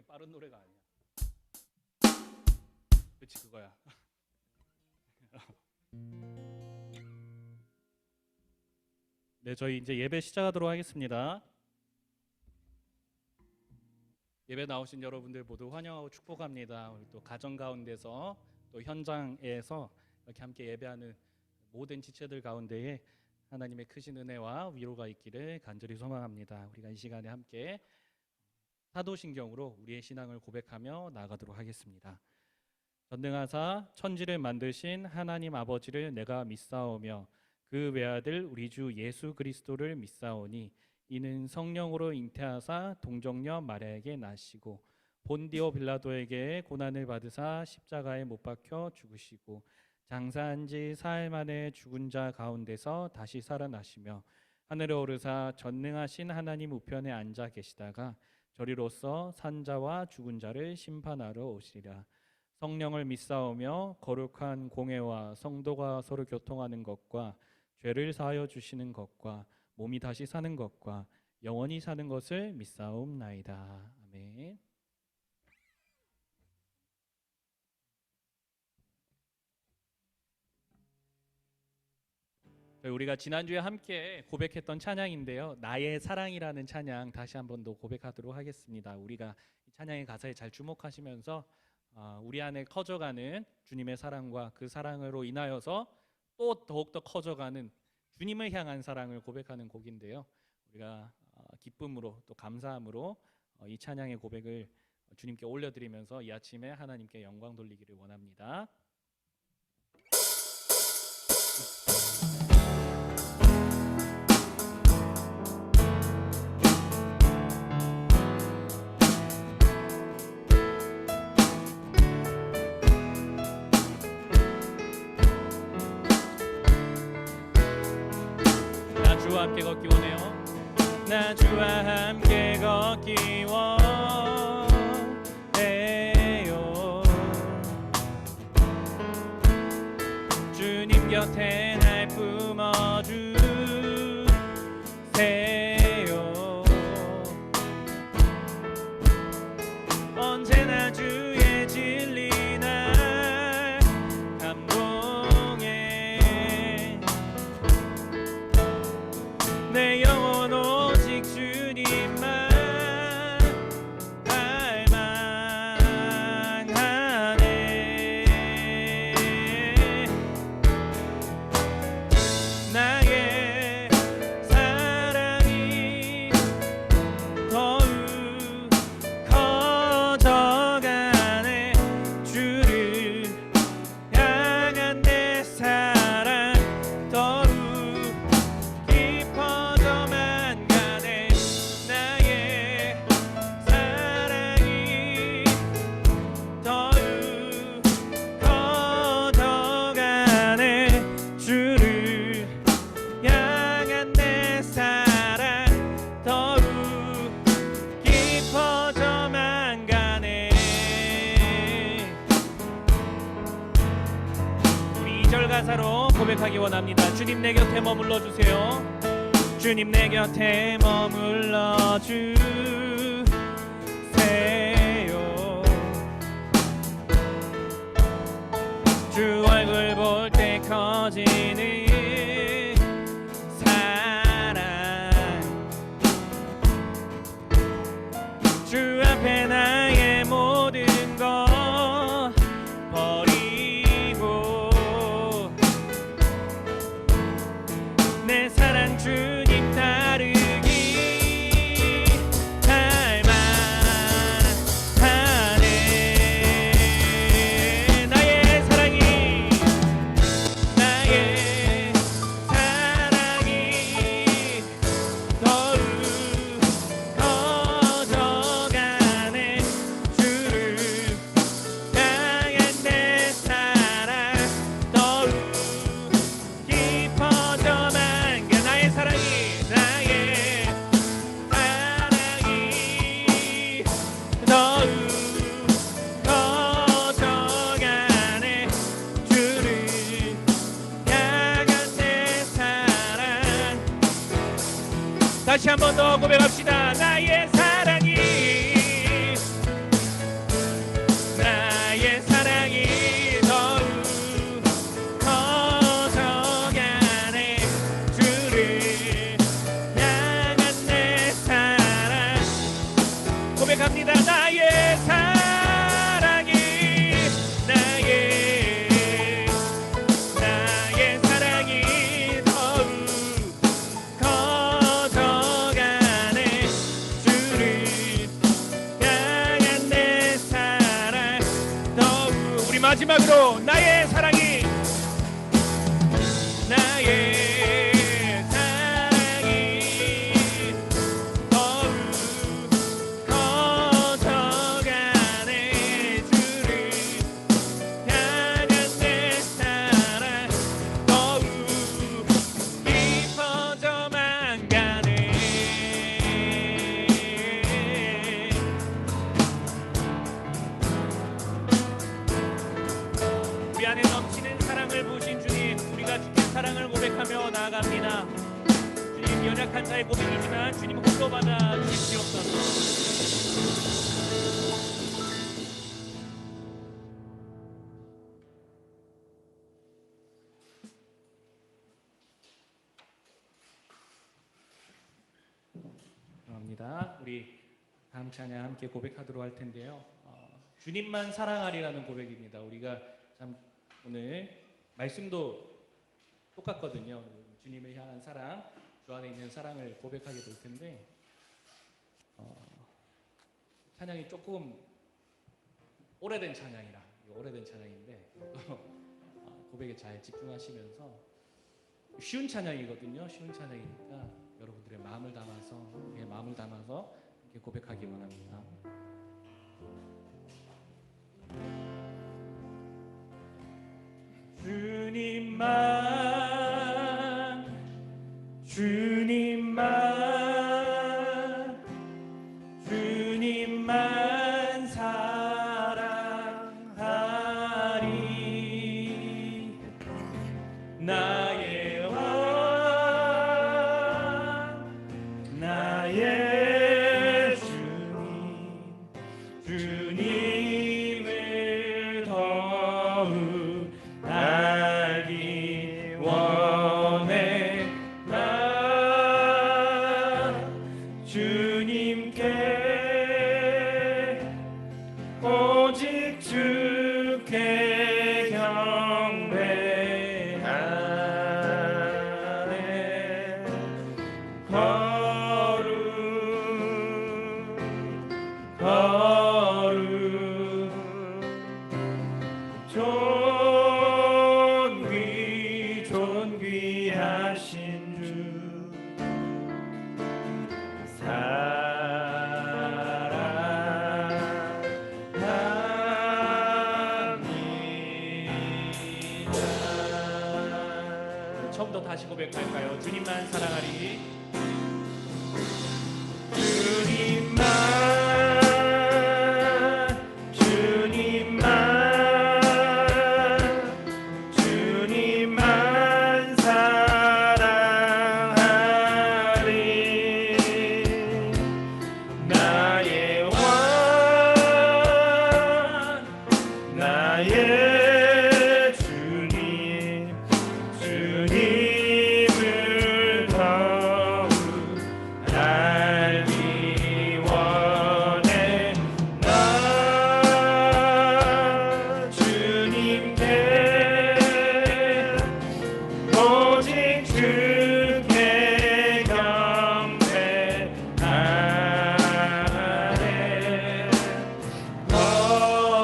그렇게 빠른 노래가 아니야. 그렇지, 그거야. 네, 저희 이제 예배 시작하도록 하겠습니다. 예배 나오신 여러분들 모두 환영하고 축복합니다. 우리 또 가정 가운데서 또 현장에서 이렇게 함께 예배하는 모든 지체들 가운데에 하나님의 크신 은혜와 위로가 있기를 간절히 소망합니다. 우리가 이 시간에 함께 사도신경으로 우리의 신앙을 고백하며 나아가도록 하겠습니다. 전능하사 천지를 만드신 하나님 아버지를 내가 믿사오며 그 외아들 우리 주 예수 그리스도를 믿사오니 이는 성령으로 잉태하사 동정녀 마리아에게 나시고 본디오 빌라도에게 고난을 받으사 십자가에 못 박혀 죽으시고 장사한 지 사흘 만에 죽은 자 가운데서 다시 살아나시며 하늘에 오르사 전능하신 하나님 우편에 앉아 계시다가 저리로서 산자와 죽은 자를 심판하러 오시리라. 성령을 믿사오며 거룩한 공회와 성도가 서로 교통하는 것과 죄를 사하여 주시는 것과 몸이 다시 사는 것과 영원히 사는 것을 믿사옵나이다. 아멘. 우리가 지난주에 함께 고백했던 찬양인데요, 나의 사랑이라는 찬양 다시 한번 더 고백하도록 하겠습니다. 우리가 이 찬양의 가사에 잘 주목하시면서 우리 안에 커져가는 주님의 사랑과 그 사랑으로 인하여서 또 더욱더 커져가는 주님을 향한 사랑을 고백하는 곡인데요, 우리가 기쁨으로 또 감사함으로 이 찬양의 고백을 주님께 올려드리면서 이 아침에 하나님께 영광 돌리기를 원합니다. 나 주와 함께 걷기 원해요. 나 주와 함께 걷기 원해요. 주님 곁에 날 품어주세요. 언제나 주의 진리 날 감동해. 내 영혼 오직 주님만 갈망하네. 나의 사랑이 더욱 커져가네. 주를 향한 내 사랑 더욱 깊어져만 가네. 나의 사랑이 더욱 커져가네. 주를 향한 내 사랑 더욱 깊어져만 가네. 우리 2절 가사로 고백하기 원합니다. 주님 내 곁에 머물러 주세요. 주님 내 곁에 머물러 주세요. 주 얼굴 볼 때 커지는 사랑. 주 앞에 나의 모든 것 버리고 내 사랑 주님 따르기 할만하네. 나의 사랑이 더욱 커져가네. 고백합니다. 나의 사랑이 나의 사랑이 더욱 커져가네. 주를 향한 내 사랑 더욱. 우리 마지막으로 나의 사랑이 더욱 커져가네. 주를 향한 내 사랑 더욱 깊어져만 가네. 우리 안에 넘치는 사랑을 부으신 주님, 우리가 주님 사랑을 고백하며 나아갑니다. 주님, 연약한 자의 고백이지만 주님 홀로 받아 주시옵소서. 감사합니다. 우리 다음 찬양 함께 고백하도록 할 텐데요. 주님만 사랑하리라는 고백입니다. 우리가 참 오늘 말씀도 똑같거든요. 주님을 향한 사랑, 주 안에 있는 사랑을 고백하게 될 텐데 찬양이 조금 오래된 찬양이라 오래된 찬양인데 고백에 잘 집중하시면서 쉬운 찬양이거든요. 쉬운 찬양이니까 여러분들의 마음을 담아서 이렇게 고백하기 원합니다. 주님만 사랑하리. 나의 왕 나의 주님을 더욱 알기 원해. 나 주님께 오직 주께 경배하네. 거룩 존귀하신 주 사랑합니다. 처음부터 다시 고백할까요? 주님만 사랑하리. 주님만 사랑하리. 나의 왕 나의 주님을 더욱 알기 원해. 나 주님께 오직 주께 경배하네. 거룩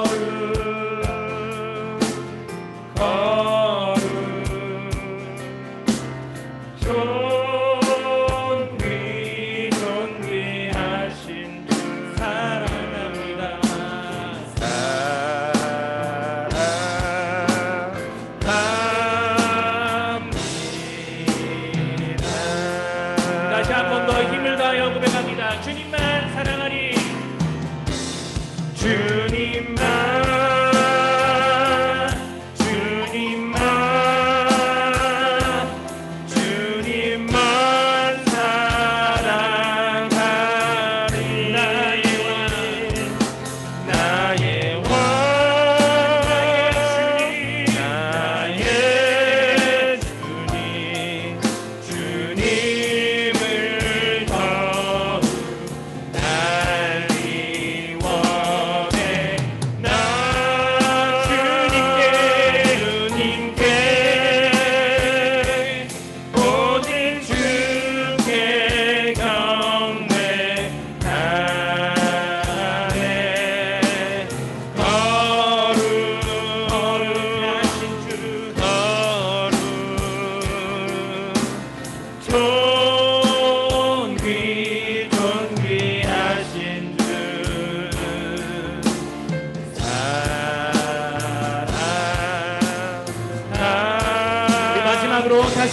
존귀하신 주 사랑합니다. 다시 한 번 더 힘을 다하여 고백합니다. 주님만 사랑하리. 주님만 사랑하리. 나의 왕 나의 주님을 더욱 알리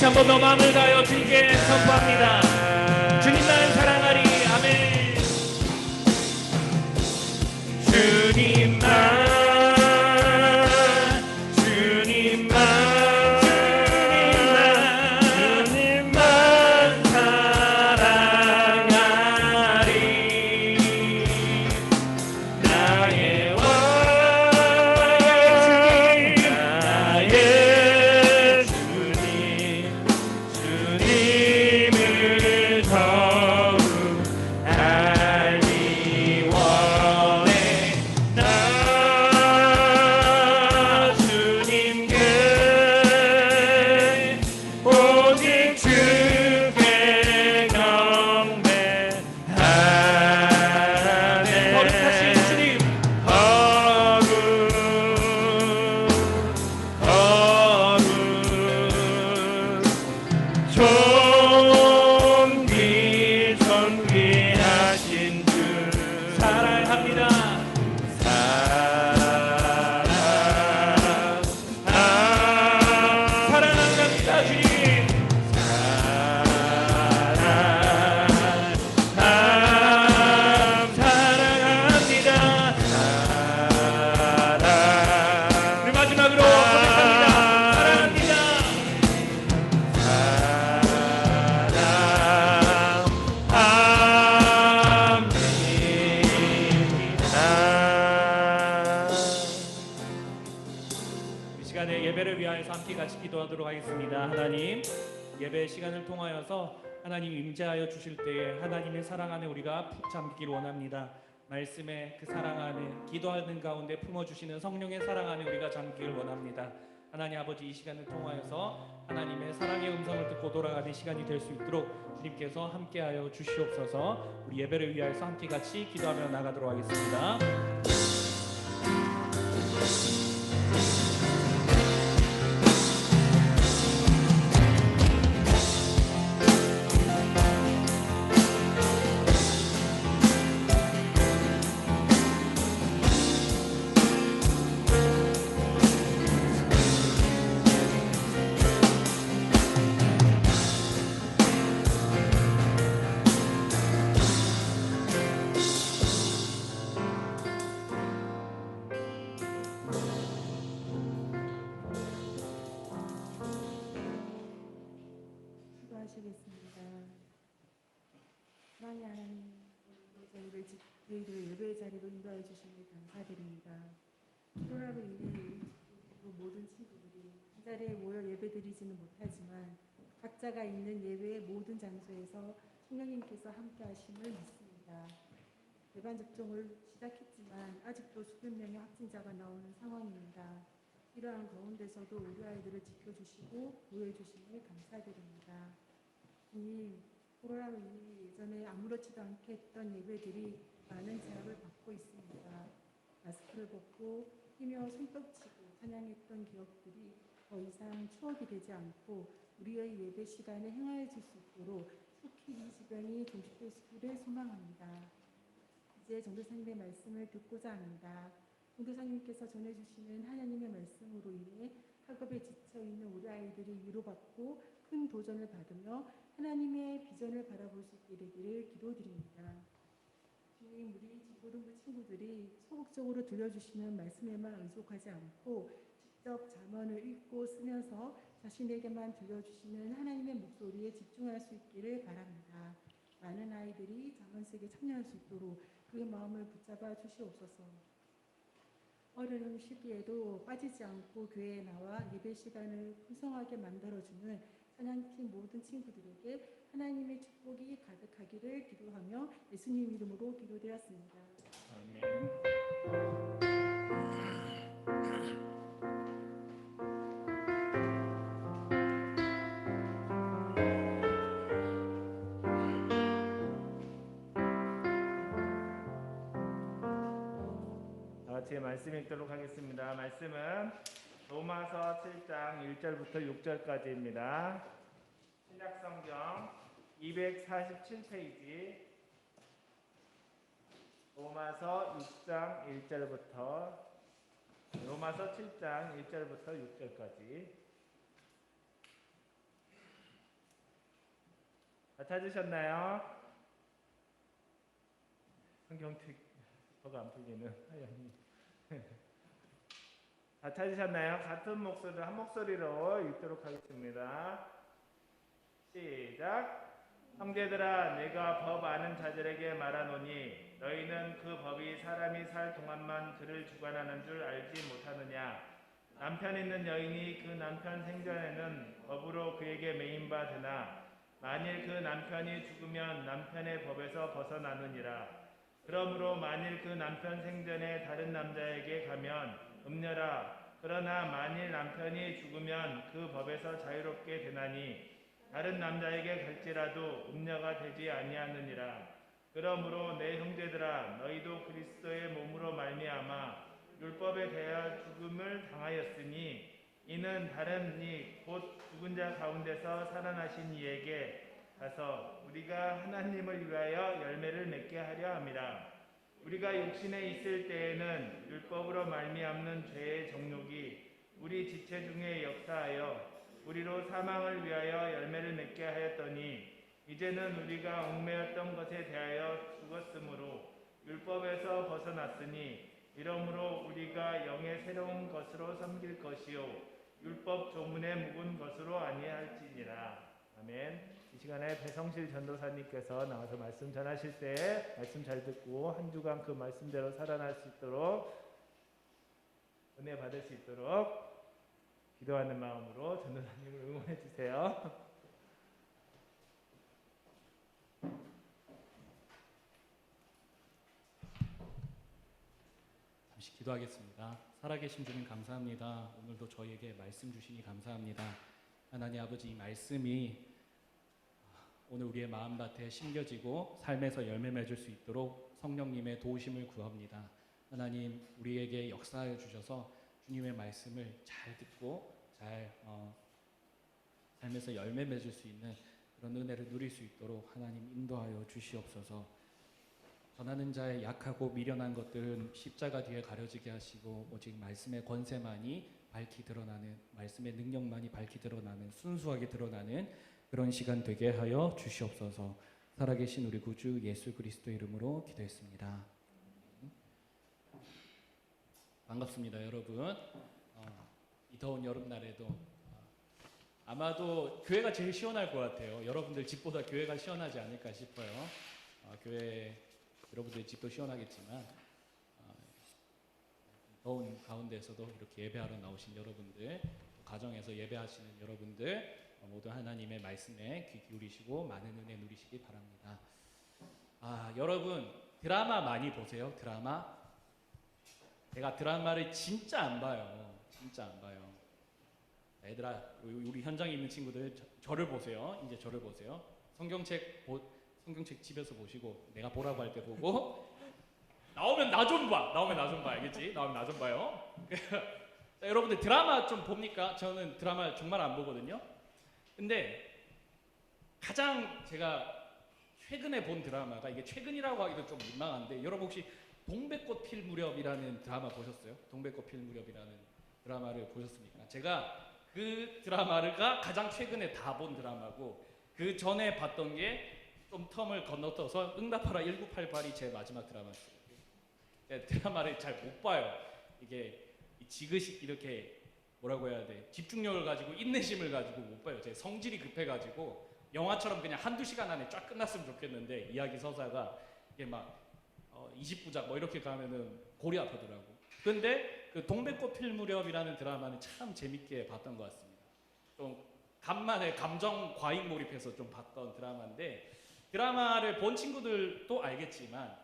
다시 한 번 더 마음을 다하여 주님께 선포합니다. 주님 나를 사랑하리. 아멘. 주님만 기도하도록 하겠습니다. 하나님, 예배 시간을 통하여서 하나님 임재하여 주실 때에 하나님의 사랑 안에 우리가 푹 잠기길 원합니다. 말씀의 그 사랑 안에, 기도하는 가운데 품어주시는 성령의 사랑 안에 우리가 잠기길 원합니다. 하나님 아버지, 이 시간을 통하여서 하나님의 사랑의 음성을 듣고 돌아가는 시간이 될 수 있도록 주님께서 함께하여 주시옵소서. 우리 예배를 위하여서 함께 같이 기도하며 나가도록 하겠습니다. 저희를 예배의 자리로 인도해 주시니 감사드립니다. 코로나로 인해 모든 친구들이 한 자리에 모여 예배드리지는 못하지만 각자가 있는 예배의 모든 장소에서 성령님께서 함께 하심을 믿습니다. 예방 접종을 시작했지만 아직도 수백 명의 확진자가 나오는 상황입니다. 이러한 가운데서도 우리 아이들을 지켜주시고 보호해 주심을 감사드립니다. 주님, 코로나로 인해 예전에 아무렇지도 않게 했던 예배들이 많은 제약을 받고 있습니다. 마스크를 벗고 뛰며 손뼉치고 찬양했던 기억들이 더 이상 추억이 되지 않고 우리의 예배 시간에 행하여질 수 있도록 속히 이 질병이 종식될 수 있기를 소망합니다. 이제 전도사님의 말씀을 듣고자 합니다. 전도사님께서 전해주시는 하나님의 말씀으로 인해 학업에 지쳐있는 우리 아이들이 위로받고 큰 도전을 받으며 하나님의 비전을 바라볼 수 있게 되기를 기도드립니다. 주님, 우리 중고등부 친구들이 소극적으로 들려주시는 말씀에만 의존하지 않고 직접 잠언을 읽고 쓰면서 자신에게만 들려주시는 하나님의 목소리에 집중할 수 있기를 바랍니다. 많은 아이들이 잠언책에 참여할 수 있도록 그의 마음을 붙잡아 주시옵소서. 어려운 시기에도 빠지지 않고 교회에 나와 예배 시간을 풍성하게 만들어주는 찬양팀 모든 친구들에게 하나님의 축복이 가득하기를 기도하며 예수님 이름으로 기도드렸습니다. 아멘. 제 말씀 읽도록 하겠습니다. 말씀은 로마서 7장 1절부터 6절까지입니다. 신약성경 247페이지 로마서 7장 1절부터 6절까지 다 찾으셨나요? 성경책 저가 안 풀리는 하연이. 다 찾으셨나요? 같은 목소리로 한 목소리로 읽도록 하겠습니다. 시작. 형제들아, 내가 법 아는 자들에게 말하노니 너희는 그 법이 사람이 살 동안만 그를 주관하는 줄 알지 못하느냐. 남편 있는 여인이 그 남편 생전에는 법으로 그에게 매인 바 되나 만일 그 남편이 죽으면 남편의 법에서 벗어나느니라. 그러므로 만일 그 남편 생전에 다른 남자에게 가면 음녀라. 그러나 만일 남편이 죽으면 그 법에서 자유롭게 되나니 다른 남자에게 갈지라도 음녀가 되지 아니하느니라. 그러므로 내 형제들아, 너희도 그리스도의 몸으로 말미암아 율법에 대하여 죽음을 당하였으니 이는 다른 이 곧 죽은 자 가운데서 살아나신 이에게 가서 우리가 하나님을 위하여 열매를 맺게 하려 함이라. 우리가 육신에 있을 때에는 율법으로 말미암는 죄의 정욕이 우리 지체 중에 역사하여 우리로 사망을 위하여 열매를 맺게 하였더니 이제는 우리가 얽매였던 것에 대하여 죽었으므로 율법에서 벗어났으니 이러므로 우리가 영의 새로운 것으로 섬길 것이요 율법 조문에 묵은 것으로 아니할지니라. 아멘. 이 시간에 배성실 전도사님께서 나와서 말씀 전하실 때 말씀 잘 듣고 한 주간 그 말씀대로 살아날 수 있도록 은혜 받을 수 있도록 기도하는 마음으로 전도사님을 응원해 주세요. 잠시 기도하겠습니다. 살아계신 주님 감사합니다. 오늘도 저희에게 말씀 주시니 감사합니다. 하나님 아버지, 이 말씀이 오늘 우리의 마음밭에 심겨지고 삶에서 열매 맺을 수 있도록 성령님의 도우심을 구합니다. 하나님, 우리에게 역사하여 주셔서 주님의 말씀을 잘 듣고 잘 삶에서 열매 맺을 수 있는 그런 은혜를 누릴 수 있도록 하나님 인도하여 주시옵소서. 전하는 자의 약하고 미련한 것들은 십자가 뒤에 가려지게 하시고 오직 말씀의 권세만이 밝히 드러나는, 말씀의 능력만이 밝히 드러나는, 순수하게 드러나는 그런 시간 되게 하여 주시옵소서. 살아계신 우리 구주 예수 그리스도 이름으로 기도했습니다. 반갑습니다, 여러분. 이 더운 여름날에도 아마도 교회가 제일 시원할 것 같아요. 여러분들 집보다 교회가 시원하지 않을까 싶어요. 교회 여러분들 집도 시원하겠지만 더운 가운데서도 이렇게 예배하러 나오신 여러분들, 가정에서 예배하시는 여러분들 모두 하나님의 말씀에 귀 기울이시고 많은 은혜 누리시기 바랍니다. 여러분 드라마 많이 보세요? 드라마? 제가 드라마를 진짜 안 봐요. 진짜 안 봐요. 얘들아, 우리 현장에 있는 친구들 저를 보세요. 이제 저를 보세요. 성경책 집에서 보시고 내가 보라고 할 때 보고 나오면 나 좀 봐. 나오면 나 좀 봐. 알겠지? 나오면 나 좀 봐요. 자, 여러분들 드라마 좀 봅니까? 저는 드라마 정말 안 보거든요. 근데 가장 제가 최근에 본 드라마가, 이게 최근이라고 하기도 좀 민망한데, 여러분 혹시 동백꽃 필 무렵이라는 드라마 보셨어요? 동백꽃 필 무렵이라는 드라마를 보셨습니까? 제가 그 드라마가 가장 최근에 다 본 드라마고, 그 전에 봤던 게 좀 텀을 건너뛰어서 응답하라 1988이 제 마지막 드라마였어요. 드라마를 잘 못 봐요. 이게 지그시 이렇게 뭐라고 해야 돼? 집중력을 가지고 인내심을 가지고 못 봐요. 제 성질이 급해가지고 영화처럼 그냥 한두 시간 안에 쫙 끝났으면 좋겠는데 이야기 서사가 이게 막 20부작 뭐 이렇게 가면은 골이 아프더라고. 근데 그 동백꽃 필 무렵이라는 드라마는 참 재밌게 봤던 것 같습니다. 좀 간만에 감정 과잉 몰입해서 좀 봤던 드라마인데, 드라마를 본 친구들도 알겠지만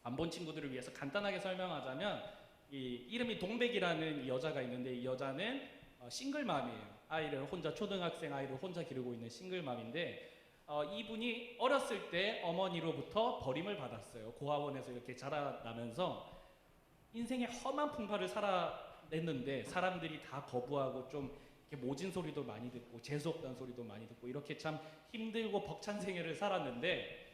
안 본 친구들을 위해서 간단하게 설명하자면, 이 이름이 동백이라는 이 여자가 있는데, 이 여자는 싱글맘이에요. 초등학생 아이를 혼자 기르고 있는 싱글맘인데, 이분이 어렸을 때 어머니로부터 버림을 받았어요. 고아원에서 이렇게 자라나면서 인생의 험한 풍파를 살아냈는데 사람들이 다 거부하고 좀 이렇게 모진 소리도 많이 듣고 재수없다는 소리도 많이 듣고 이렇게 참 힘들고 벅찬 생애를 살았는데,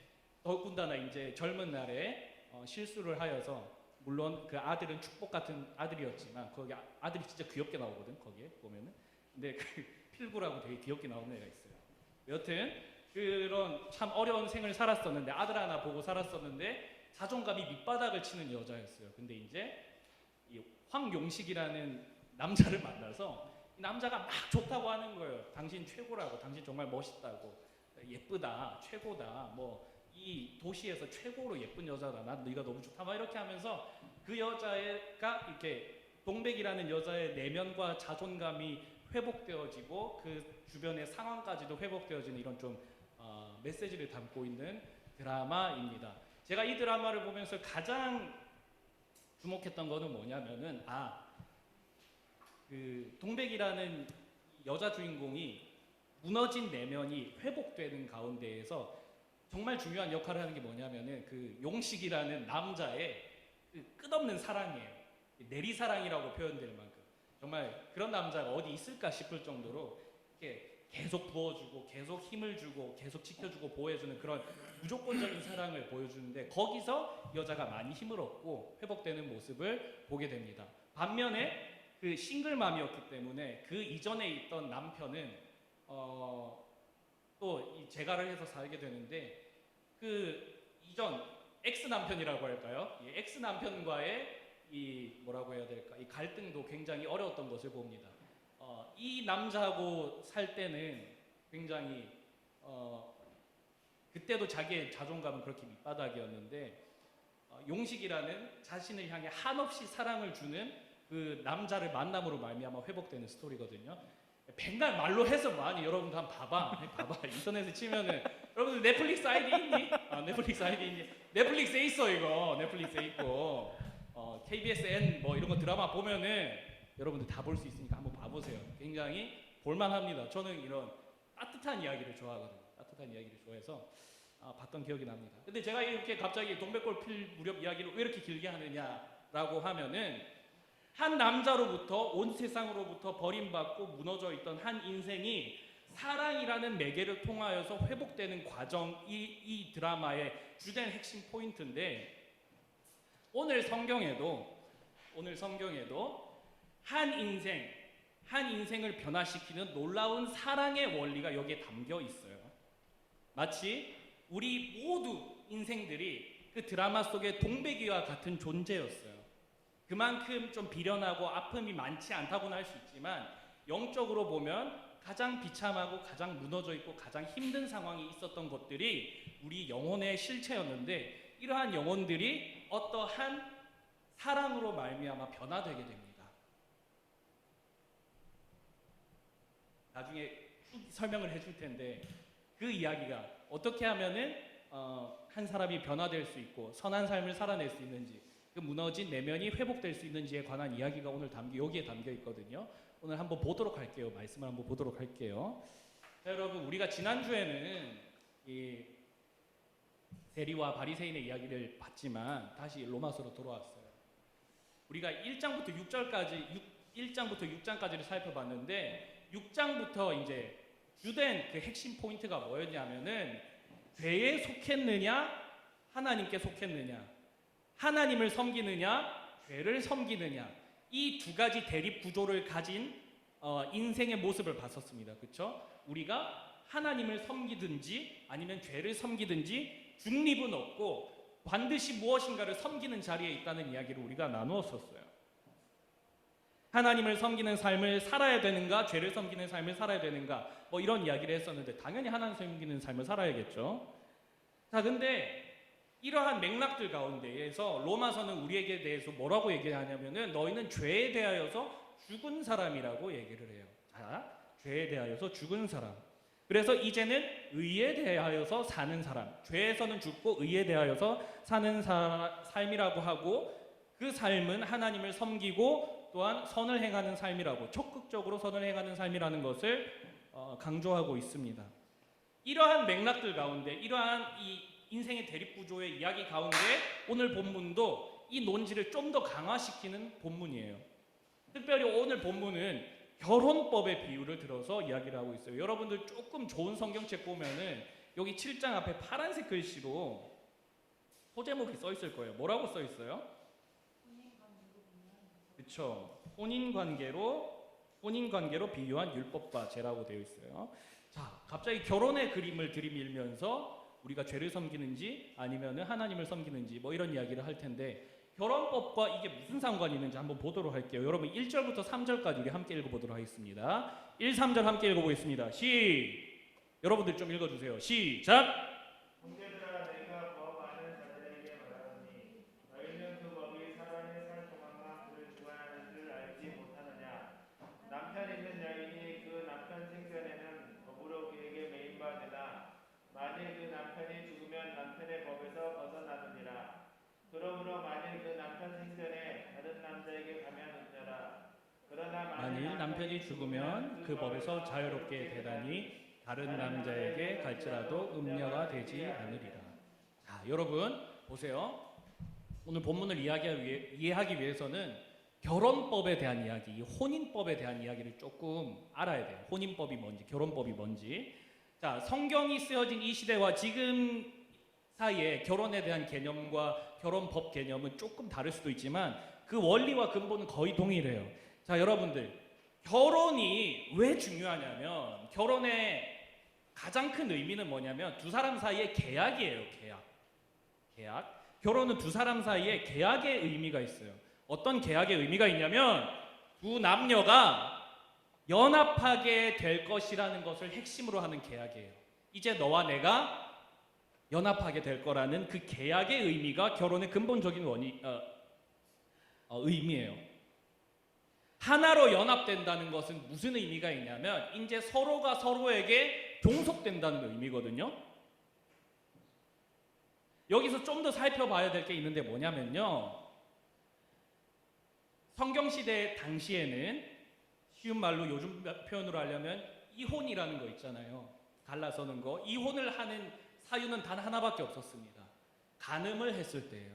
더군다나 이제 젊은 날에 실수를 하여서, 물론 그 아들은 축복 같은 아들이었지만 거기 아들이 진짜 귀엽게 나오거든, 거기에 보면은. 근데 그 필구라고 되게 귀엽게 나오는 애가 있어요. 여튼 그런 참 어려운 생을 살았었는데 아들 하나 보고 살았었는데 자존감이 밑바닥을 치는 여자였어요. 근데 이제 이 황용식이라는 남자를 만나서 이 남자가 막 좋다고 하는 거예요. 당신 최고라고, 당신 정말 멋있다고, 예쁘다, 최고다, 뭐 이 도시에서 최고로 예쁜 여자다, 난 네가 너무 좋다, 막 이렇게 하면서 그 여자가 이렇게 동백이라는 여자의 내면과 자존감이 회복되어지고 그 주변의 상황까지도 회복되어지는 이런 좀 메시지를 담고 있는 드라마입니다. 제가 이 드라마를 보면서 가장 주목했던 거는 뭐냐면은 그 동백이라는 여자 주인공이 무너진 내면이 회복되는 가운데에서 정말 중요한 역할을 하는 게 뭐냐면은 그 용식이라는 남자의 그 끝없는 사랑이에요. 내리사랑이라고 표현될 만큼 정말 그런 남자가 어디 있을까 싶을 정도로 이렇게 계속 부어주고 계속 힘을 주고 계속 지켜주고 보호해주는 그런 무조건적인 사랑을 보여주는데 거기서 여자가 많이 힘을 얻고 회복되는 모습을 보게 됩니다. 반면에 그 싱글맘이었기 때문에 그 이전에 있던 남편은 또 이 재가를 해서 살게 되는데 그 이전 엑스 남편이라고 할까요? 이 엑스 남편과의 이 뭐라고 해야 될까? 이 갈등도 굉장히 어려웠던 것을 봅니다. 이 남자하고 살 때는 굉장히 그때도 자기의 자존감은 그렇게 밑바닥이었는데 용식이라는 자신을 향해 한없이 사랑을 주는 그 남자를 만남으로 말미암아 회복되는 스토리거든요. 백날 말로 해서 많이 여러분도 한번 봐봐. 인터넷에 치면은 여러분들 넷플릭스 아이디 있니? 넷플릭스 아이디 있니? 넷플릭스에 있어 이거. 넷플릭스에 있고 KBSN 뭐 이런 거 드라마 보면은 여러분들 다 볼 수 있으니까 한번 봐보세요. 굉장히 볼만합니다. 저는 이런 따뜻한 이야기를 좋아하거든요. 따뜻한 이야기를 좋아해서 봤던 기억이 납니다. 근데 제가 이렇게 갑자기 동백꽃 필 무렵 이야기를 왜 이렇게 길게 하느냐라고 하면은 한 남자로부터 온 세상으로부터 버림받고 무너져 있던 한 인생이 사랑이라는 매개를 통하여서 회복되는 과정이 이 드라마의 주된 핵심 포인트인데 오늘 성경에도 한 인생을 변화시키는 놀라운 사랑의 원리가 여기에 담겨 있어요. 마치 우리 모두 인생들이 그 드라마 속의 동백이와 같은 존재였어요. 그만큼 좀 비련하고 아픔이 많지 않다고는 할 수 있지만 영적으로 보면 가장 비참하고 가장 무너져 있고 가장 힘든 상황이 있었던 것들이 우리 영혼의 실체였는데 이러한 영혼들이 어떠한 사랑으로 말미암아 변화되게 됩니다. 나중에 설명을 해줄 텐데 그 이야기가 어떻게 하면은 한 사람이 변화될 수 있고 선한 삶을 살아낼 수 있는지 그 무너진 내면이 회복될 수 있는지에 관한 이야기가 오늘 여기에 담겨 있거든요. 오늘 한번 보도록 할게요. 말씀을 한번 보도록 할게요. 자, 여러분 우리가 지난주에는 이 세리와 바리새인의 이야기를 봤지만 다시 로마서로 돌아왔어요. 우리가 1장부터 6장까지를 살펴봤는데 6장부터 이제 주된 그 핵심 포인트가 뭐였냐면은 죄에 속했느냐 하나님께 속했느냐 하나님을 섬기느냐 죄를 섬기느냐 이 두 가지 대립 구조를 가진 인생의 모습을 봤었습니다. 그렇죠? 우리가 하나님을 섬기든지 아니면 죄를 섬기든지 중립은 없고 반드시 무엇인가를 섬기는 자리에 있다는 이야기를 우리가 나누었었어요. 하나님을 섬기는 삶을 살아야 되는가 죄를 섬기는 삶을 살아야 되는가 뭐 이런 이야기를 했었는데 당연히 하나님 섬기는 삶을 살아야겠죠. 자, 근데 이러한 맥락들 가운데에서 로마서는 우리에게 대해서 뭐라고 얘기하냐면은 너희는 죄에 대하여서 죽은 사람이라고 얘기를 해요. 자, 죄에 대하여서 죽은 사람. 그래서 이제는 의에 대하여서 사는 사람. 죄에서는 죽고 의에 대하여서 사는 삶이라고 하고 그 삶은 하나님을 섬기고 또한 선을 행하는 삶이라고 적극적으로 선을 행하는 삶이라는 것을 강조하고 있습니다. 이러한 맥락들 가운데 이러한 이 인생의 대립구조의 이야기 가운데 오늘 본문도 이 논지를 좀 더 강화시키는 본문이에요. 특별히 오늘 본문은 결혼법의 비유를 들어서 이야기를 하고 있어요. 여러분들 조금 좋은 성경책 보면은 여기 7장 앞에 파란색 글씨로 소제목이 써 있을 거예요. 뭐라고 써 있어요? 그렇죠. 혼인관계로 비유한 율법과 죄라고 되어 있어요. 자, 갑자기 결혼의 그림을 들이밀면서 우리가 죄를 섬기는지 아니면 하나님을 섬기는지 뭐 이런 이야기를 할 텐데 결혼법과 이게 무슨 상관이 있는지 한번 보도록 할게요. 여러분 1절부터 3절까지 우리 함께 읽어보도록 하겠습니다. 1, 3절 함께 읽어보겠습니다. 여러분들 좀 읽어주세요. 시작! 형제들아 내가 법 아는 자들에게 말하노니 너희는 그 법이 사람이 살 동안만 그를 주관하는 줄 알지 못하느냐. 남편 있는 여인이 그 남편 생전에는 법으로 그에게 매인 바 되나 만일 그 남편이 죽으면 남편의 법에서 벗어나느니라. 그러므로 만일 그 남편 생전에 다른 남자에게 가면 은자라. 그러나 만일 남편이 죽으면 그 법에서 자유롭게 되다니 다른 남자에게 갈지라도 음녀가 되지 않으리라. 자, 여러분 보세요. 오늘 본문을 이해하기 위해서는 결혼법에 대한 이야기, 혼인법에 대한 이야기를 조금 알아야 돼요. 혼인법이 뭔지, 결혼법이 뭔지. 자, 성경이 쓰여진 이 시대와 지금 사이에 결혼에 대한 개념과 결혼법 개념은 조금 다를 수도 있지만 그 원리와 근본은 거의 동일해요. 자, 여러분들 결혼이 왜 중요하냐면 결혼의 가장 큰 의미는 뭐냐면 두 사람 사이의 계약이에요. 계약. 결혼은 두 사람 사이의 계약의 의미가 있어요. 어떤 계약의 의미가 있냐면 두 남녀가 연합하게 될 것이라는 것을 핵심으로 하는 계약이에요. 이제 너와 내가 연합하게 될 거라는 그 계약의 의미가 결혼의 근본적인 의미예요. 하나로 연합된다는 것은 무슨 의미가 있냐면 이제 서로가 서로에게 종속된다는 의미거든요. 여기서 좀 더 살펴봐야 될 게 있는데 뭐냐면요. 성경시대 당시에는 쉬운 말로 요즘 표현으로 하려면 이혼이라는 거 있잖아요. 갈라서는 거. 이혼을 하는 사유는 단 하나밖에 없었습니다. 간음을 했을 때예요.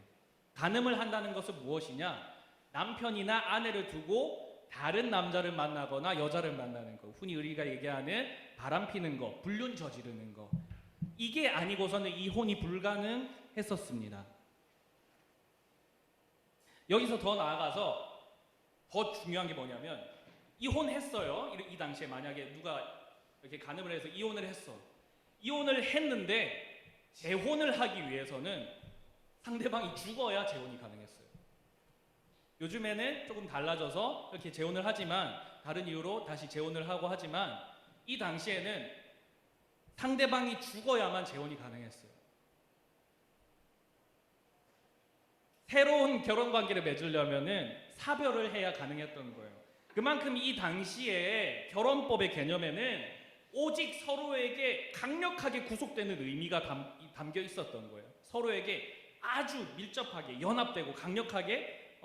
간음을 한다는 것은 무엇이냐? 남편이나 아내를 두고 다른 남자를 만나거나 여자를 만나는 거, 흔히 우리가 얘기하는 바람피는 거, 불륜 저지르는 거, 이게 아니고서는 이혼이 불가능했었습니다. 여기서 더 나아가서 더 중요한 게 뭐냐면 이혼했어요. 이 당시에 만약에 누가 이렇게 간음을 해서 이혼을 했어. 이혼을 했는데 재혼을 하기 위해서는 상대방이 죽어야 재혼이 가능했어요. 요즘에는 조금 달라져서 이렇게 재혼을 하지만 다른 이유로 다시 재혼을 하고 하지만 이 당시에는 상대방이 죽어야만 재혼이 가능했어요. 새로운 결혼 관계를 맺으려면은 사별을 해야 가능했던 거예요. 그만큼 이 당시에 결혼법의 개념에는 오직 서로에게 강력하게 구속되는 의미가 담겨 있었던 거예요. 서로에게 아주 밀접하게 연합되고 강력하게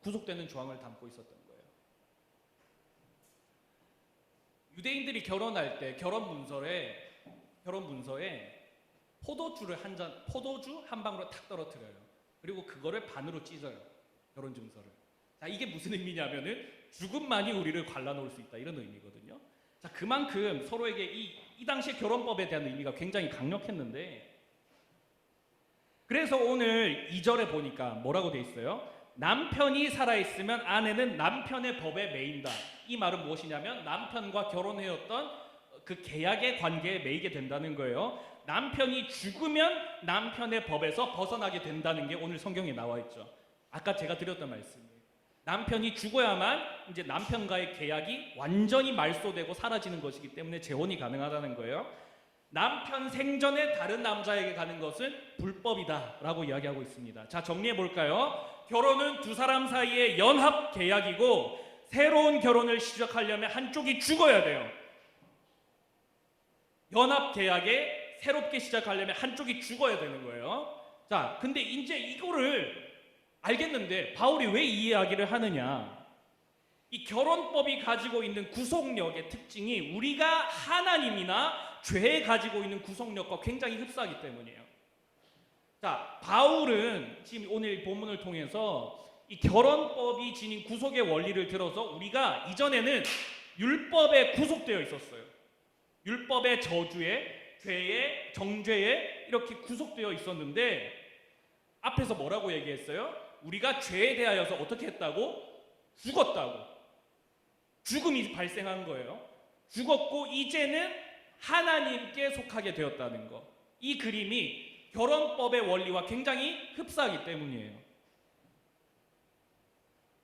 구속되는 조항을 담고 있었던 거예요. 유대인들이 결혼할 때 결혼 문서에 포도주 한 방울을 탁 떨어뜨려요. 그리고 그거를 반으로 찢어요. 결혼 증서를. 자, 이게 무슨 의미냐면은 죽음만이 우리를 갈라놓을 수 있다 이런 의미거든요. 자, 그만큼 서로에게 이 당시의 결혼법에 대한 의미가 굉장히 강력했는데, 그래서 오늘 2절에 보니까 뭐라고 돼 있어요? 남편이 살아있으면 아내는 남편의 법에 매인다. 이 말은 무엇이냐면 남편과 결혼해왔던 그 계약의 관계에 매이게 된다는 거예요. 남편이 죽으면 남편의 법에서 벗어나게 된다는 게 오늘 성경에 나와 있죠. 아까 제가 드렸던 말씀이에요. 남편이 죽어야만 이제 남편과의 계약이 완전히 말소되고 사라지는 것이기 때문에 재혼이 가능하다는 거예요. 남편 생전에 다른 남자에게 가는 것은 불법이다라고 이야기하고 있습니다. 자, 정리해 볼까요? 결혼은 두 사람 사이의 연합 계약이고 새로운 결혼을 시작하려면 한쪽이 죽어야 돼요. 연합 계약에 새롭게 시작하려면 한쪽이 죽어야 되는 거예요. 자, 근데 이제 이거를 알겠는데 바울이 왜 이 이야기를 하느냐? 이 결혼법이 가지고 있는 구속력의 특징이 우리가 하나님이나 죄에 가지고 있는 구속력과 굉장히 흡사하기 때문이에요. 자, 바울은 지금 오늘 본문을 통해서 이 결혼법이 지닌 구속의 원리를 들어서 우리가 이전에는 율법에 구속되어 있었어요. 율법의 저주에, 죄에, 정죄에 이렇게 구속되어 있었는데 앞에서 뭐라고 얘기했어요? 우리가 죄에 대하여서 어떻게 했다고? 죽었다고. 죽음이 발생한 거예요. 죽었고 이제는 하나님께 속하게 되었다는 것. 이 그림이 결혼법의 원리와 굉장히 흡사하기 때문이에요.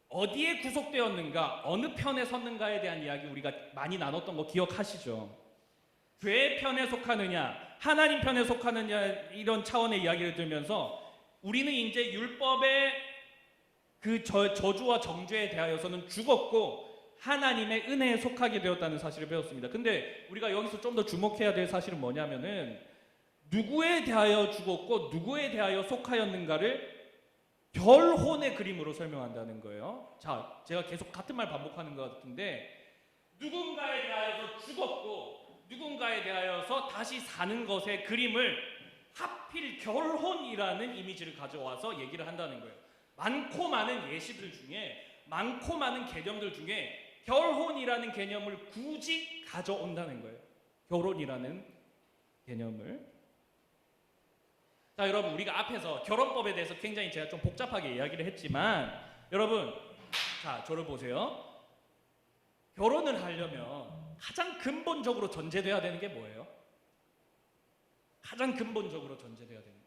어디에 구속되었는가, 어느 편에 섰는가에 대한 이야기 우리가 많이 나눴던 거 기억하시죠? 죄의 편에 속하느냐, 하나님 편에 속하느냐, 이런 차원의 이야기를 들면서 우리는 이제 율법의 그 저주와 정죄에 대하여서는 죽었고 하나님의 은혜에 속하게 되었다는 사실을 배웠습니다. 근데 우리가 여기서 좀 더 주목해야 될 사실은 뭐냐면은 누구에 대하여 죽었고 누구에 대하여 속하였는가를 결혼의 그림으로 설명한다는 거예요. 자, 제가 계속 같은 말 반복하는 것 같은데 누군가에 대하여서 죽었고 누군가에 대하여서 다시 사는 것의 그림을 하필 결혼이라는 이미지를 가져와서 얘기를 한다는 거예요. 많고 많은 예시들 중에, 많고 많은 개념들 중에 결혼이라는 개념을 굳이 가져온다는 거예요. 결혼이라는 개념을. 자, 여러분, 우리가 앞에서 결혼법에 대해서 굉장히 제가 좀 복잡하게 이야기를 했지만 여러분, 자, 저를 보세요. 결혼을 하려면 가장 근본적으로 전제돼야 되는 게 뭐예요? 가장 근본적으로 전제돼야 되는 거.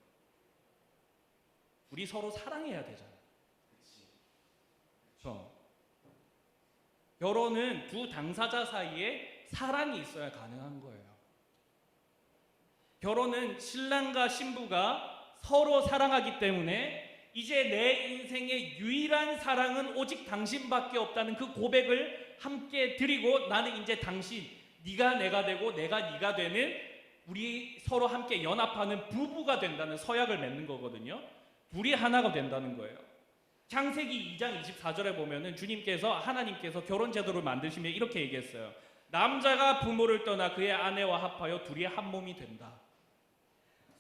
우리 서로 사랑해야 되잖아요. 그렇죠? 결혼은 두 당사자 사이에 사랑이 있어야 가능한 거예요. 결혼은 신랑과 신부가 서로 사랑하기 때문에 이제 내 인생의 유일한 사랑은 오직 당신밖에 없다는 그 고백을 함께 드리고 나는 이제 당신, 네가 내가 되고 내가 네가 되는 우리 서로 함께 연합하는 부부가 된다는 서약을 맺는 거거든요. 둘이 하나가 된다는 거예요. 창세기 2장 24절에 보면은 주님께서, 하나님께서 결혼 제도를 만드시며 이렇게 얘기했어요. 남자가 부모를 떠나 그의 아내와 합하여 둘이 한 몸이 된다.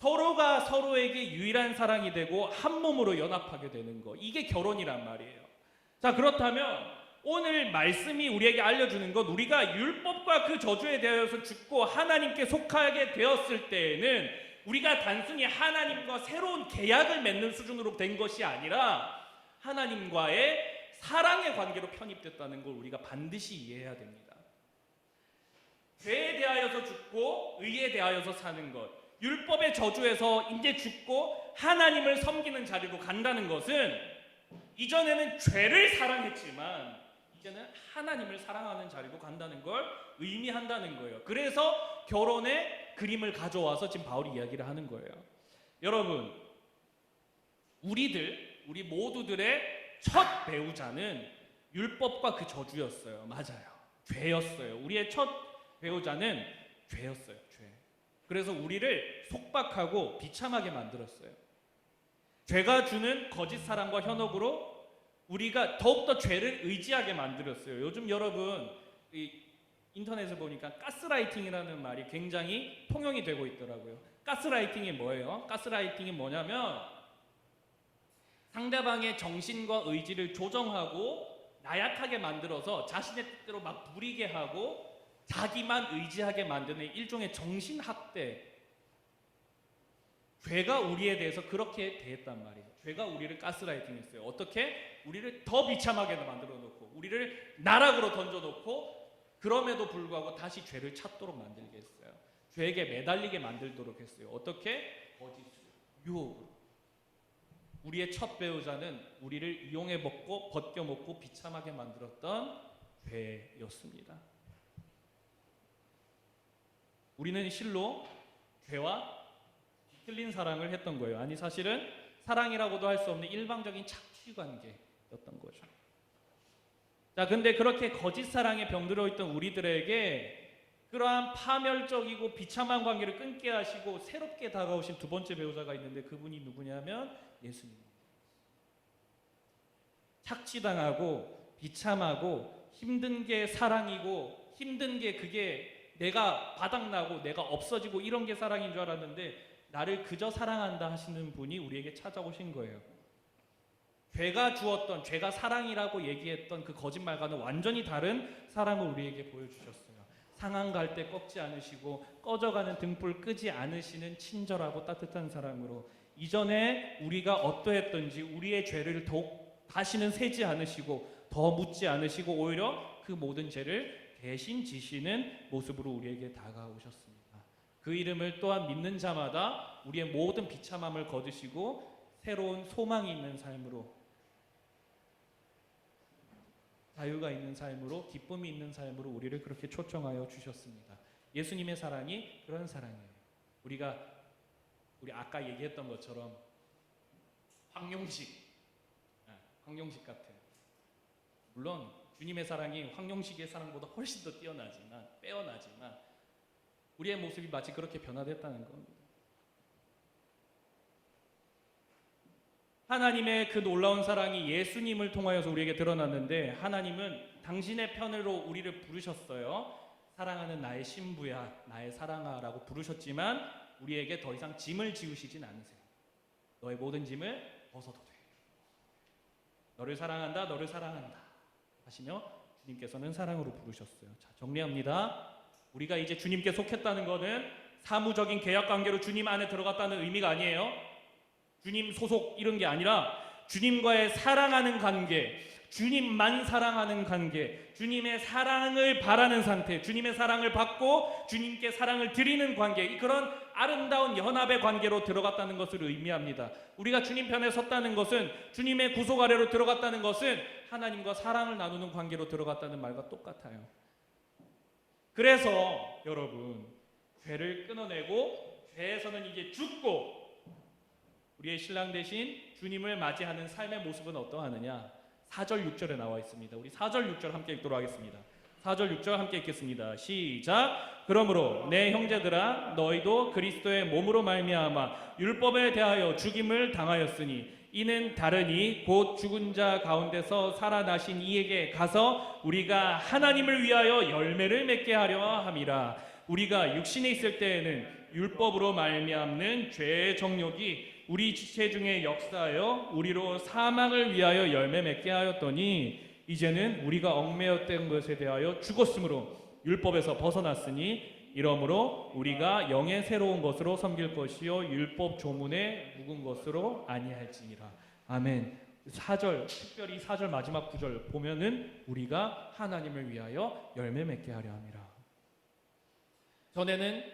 서로가 서로에게 유일한 사랑이 되고 한 몸으로 연합하게 되는 거, 이게 결혼이란 말이에요. 자, 그렇다면 오늘 말씀이 우리에게 알려주는 것, 우리가 율법과 그 저주에 대하여서 죽고 하나님께 속하게 되었을 때에는 우리가 단순히 하나님과 새로운 계약을 맺는 수준으로 된 것이 아니라 하나님과의 사랑의 관계로 편입됐다는 걸 우리가 반드시 이해해야 됩니다. 죄에 대하여서 죽고 의에 대하여서 사는 것, 율법의 저주에서 이제 죽고 하나님을 섬기는 자리로 간다는 것은 이전에는 죄를 사랑했지만 이제는 하나님을 사랑하는 자리로 간다는 걸 의미한다는 거예요. 그래서 결혼의 그림을 가져와서 지금 바울이 이야기를 하는 거예요. 여러분, 우리 모두들의 첫 배우자는 율법과 그 저주였어요. 맞아요. 죄였어요. 우리의 첫 배우자는 죄였어요. 죄. 그래서 우리를 속박하고 비참하게 만들었어요. 죄가 주는 거짓 사랑과 현혹으로 우리가 더욱더 죄를 의지하게 만들었어요. 요즘 여러분 인터넷에 보니까 가스라이팅이라는 말이 굉장히 통용이 되고 있더라고요. 가스라이팅이 뭐예요? 가스라이팅이 뭐냐면 상대방의 정신과 의지를 조정하고 나약하게 만들어서 자신의 뜻대로 막 부리게 하고 자기만 의지하게 만드는 일종의 정신학대. 죄가 우리에 대해서 그렇게 대했단 말이에요. 죄가 우리를 가스라이팅했어요. 어떻게? 우리를 더 비참하게 만들어 놓고 우리를 나락으로 던져 놓고 그럼에도 불구하고 다시 죄를 찾도록 만들게 했어요. 죄에게 매달리게 만들도록 했어요. 어떻게? 거짓으로, 유혹으로. 우리의 첫 배우자는 우리를 이용해 먹고 벗겨 먹고 비참하게 만들었던 죄였습니다. 우리는 실로 죄와 뒤틀린 사랑을 했던 거예요. 아니, 사실은 사랑이라고도 할 수 없는 일방적인 착취 관계였던 거죠. 자, 근데 그렇게 거짓 사랑에 병들어 있던 우리들에게 그러한 파멸적이고 비참한 관계를 끊게 하시고 새롭게 다가오신 두 번째 배우자가 있는데 그분이 누구냐면 예수님. 착취당하고 비참하고 힘든 게 사랑이고 힘든 게 그게 내가 바닥나고 내가 없어지고 이런 게 사랑인 줄 알았는데 나를 그저 사랑한다 하시는 분이 우리에게 찾아오신 거예요. 죄가 주었던, 죄가 사랑이라고 얘기했던 그 거짓말과는 완전히 다른 사랑을 우리에게 보여주셨어요. 상한 갈 때 꺾지 않으시고 꺼져가는 등불 끄지 않으시는 친절하고 따뜻한 사랑으로 이전에 우리가 어떠했던지 우리의 죄를 더욱 다시는 세지 않으시고 더 묻지 않으시고 오히려 그 모든 죄를 대신 지시는 모습으로 우리에게 다가오셨습니다. 그 이름을 또한 믿는 자마다 우리의 모든 비참함을 거두시고 새로운 소망이 있는 삶으로, 자유가 있는 삶으로, 기쁨이 있는 삶으로 우리를 그렇게 초청하여 주셨습니다. 예수님의 사랑이 그런 사랑이에요. 우리 아까 얘기했던 것처럼 황룡식 같은, 물론 주님의 사랑이 황룡식의 사랑보다 훨씬 더 빼어나지만 우리의 모습이 마치 그렇게 변화됐다는 겁니다. 하나님의 그 놀라운 사랑이 예수님을 통하여서 우리에게 드러났는데, 하나님은 당신의 편으로 우리를 부르셨어요. 사랑하는 나의 신부야, 나의 사랑아라고 부르셨지만 우리에게 더 이상 짐을 지우시진 않으세요. 너의 모든 짐을 벗어도 돼. 너를 사랑한다, 너를 사랑한다 하시며 주님께서는 사랑으로 부르셨어요. 자, 정리합니다. 우리가 이제 주님께 속했다는 것은 사무적인 계약관계로 주님 안에 들어갔다는 의미가 아니에요. 주님 소속 이런 게 아니라 주님과의 사랑하는 관계, 주님만 사랑하는 관계, 주님의 사랑을 바라는 상태, 주님의 사랑을 받고 주님께 사랑을 드리는 관계, 그런 아름다운 연합의 관계로 들어갔다는 것을 의미합니다. 우리가 주님 편에 섰다는 것은, 주님의 구속 아래로 들어갔다는 것은 하나님과 사랑을 나누는 관계로 들어갔다는 말과 똑같아요. 그래서 여러분, 죄를 끊어내고 죄에서는 이제 죽고 우리의 신랑 대신 주님을 맞이하는 삶의 모습은 어떠하느냐? 4절 6절에 나와 있습니다. 우리 4절 6절 함께 읽도록 하겠습니다. 4절 6절 함께 읽겠습니다. 시작. 그러므로 내 형제들아, 너희도 그리스도의 몸으로 말미암아 율법에 대하여 죽임을 당하였으니 이는 다르니 곧 죽은 자 가운데서 살아나신 이에게 가서 우리가 하나님을 위하여 열매를 맺게 하려 함이라. 우리가 육신에 있을 때에는 율법으로 말미암는 죄의 정욕이 우리 지체 중에 역사하여 우리로 사망을 위하여 열매 맺게 하였더니 이제는 우리가 얽매였던 것에 대하여 죽었으므로 율법에서 벗어났으니 이러므로 우리가 영의 새로운 것으로 섬길 것이요 율법 조문에 묵은 것으로 아니할지니라. 아멘. 4절, 특별히 4절 마지막 9절 보면은 우리가 하나님을 위하여 열매 맺게 하려 함이라. 전에는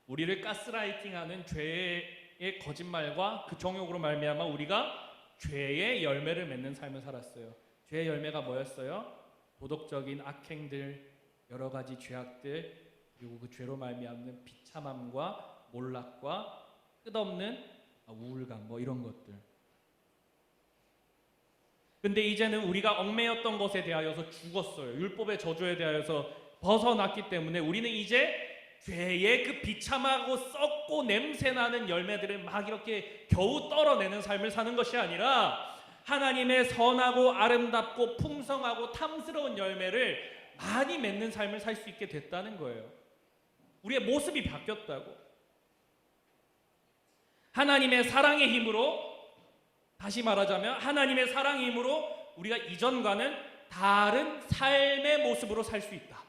우리를 가스라이팅하는 죄의 거짓말과 그 정욕으로 말미암아 우리가 죄의 열매를 맺는 삶을 살았어요. 죄의 열매가 뭐였어요? 도덕적인 악행들, 여러 가지 죄악들, 그리고 그 죄로 말미암는 비참함과 몰락과 끝없는 우울감, 뭐 이런 것들. 근데 이제는 우리가 얽매였던 것에 대하여서 죽었어요. 율법의 저주에 대하여서 벗어났기 때문에 우리는 이제 죄의 그 비참하고 썩고 냄새나는 열매들을 막 이렇게 겨우 떨어내는 삶을 사는 것이 아니라 하나님의 선하고 아름답고 풍성하고 탐스러운 열매를 많이 맺는 삶을 살 수 있게 됐다는 거예요. 우리의 모습이 바뀌었다고. 하나님의 사랑의 힘으로, 다시 말하자면 하나님의 사랑의 힘으로 우리가 이전과는 다른 삶의 모습으로 살 수 있다.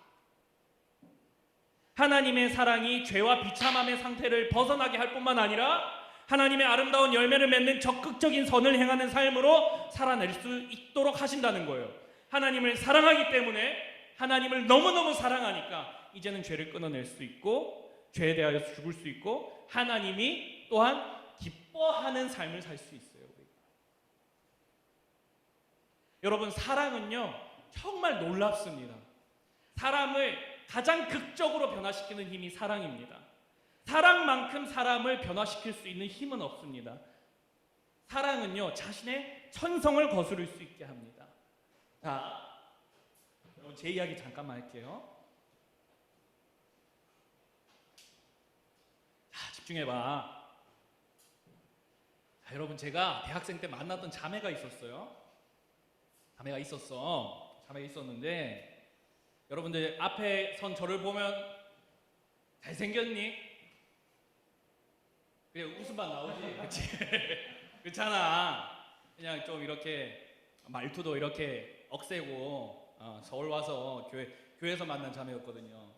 하나님의 사랑이 죄와 비참함의 상태를 벗어나게 할 뿐만 아니라 하나님의 아름다운 열매를 맺는 적극적인 선을 행하는 삶으로 살아낼 수 있도록 하신다는 거예요. 하나님을 사랑하기 때문에, 하나님을 너무너무 사랑하니까 이제는 죄를 끊어낼 수 있고 죄에 대하여 죽을 수 있고 하나님이 또한 기뻐하는 삶을 살 수 있어요. 여러분, 사랑은요 정말 놀랍습니다. 사람을 가장 극적으로 변화시키는 힘이 사랑입니다. 사랑만큼 사람을 변화시킬 수 있는 힘은 없습니다. 사랑은요 자신의 천성을 거스를 수 있게 합니다. 자, 여러분 제 이야기 잠깐만 할게요. 자, 집중해봐. 자, 여러분, 제가 대학생 때 만났던 자매가 있었어요. 자매가 있었는데 여러분들 앞에 선 저를 보면 잘생겼니? 그냥 웃음만 나오지. 그치? 그렇잖아. 그냥 좀 이렇게 말투도 이렇게 억세고 서울 와서 교회에서 만난 자매였거든요.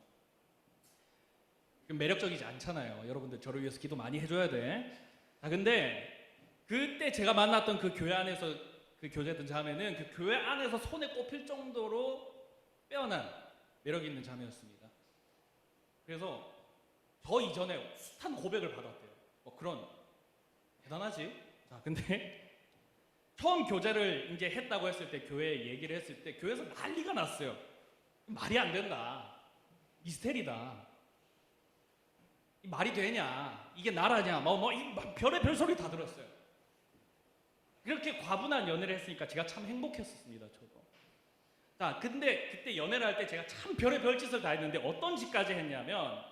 매력적이지 않잖아요. 여러분들 저를 위해서 기도 많이 해줘야 돼. 자, 근데 그때 제가 만났던 그 교회 안에서 그 교제했던 자매는 그 교회 안에서 손에 꼽힐 정도로 빼어난 매력 있는 자매였습니다. 그래서 저 이전에 숱한 고백을 받았대요. 뭐 그런 대단하지. 자, 근데 처음 교제를 이제 했다고 했을 때 교회에 얘기를 했을 때 교회에서 난리가 났어요. 말이 안 된다. 미스테리다. 말이 되냐? 이게 나라냐? 별의별 소리 다 들었어요. 그렇게 과분한 연애를 했으니까 제가 참 행복했었습니다. 저도. 자, 근데 그때 연애를 할 때 제가 참 별의별 짓을 다 했는데 어떤 짓까지 했냐면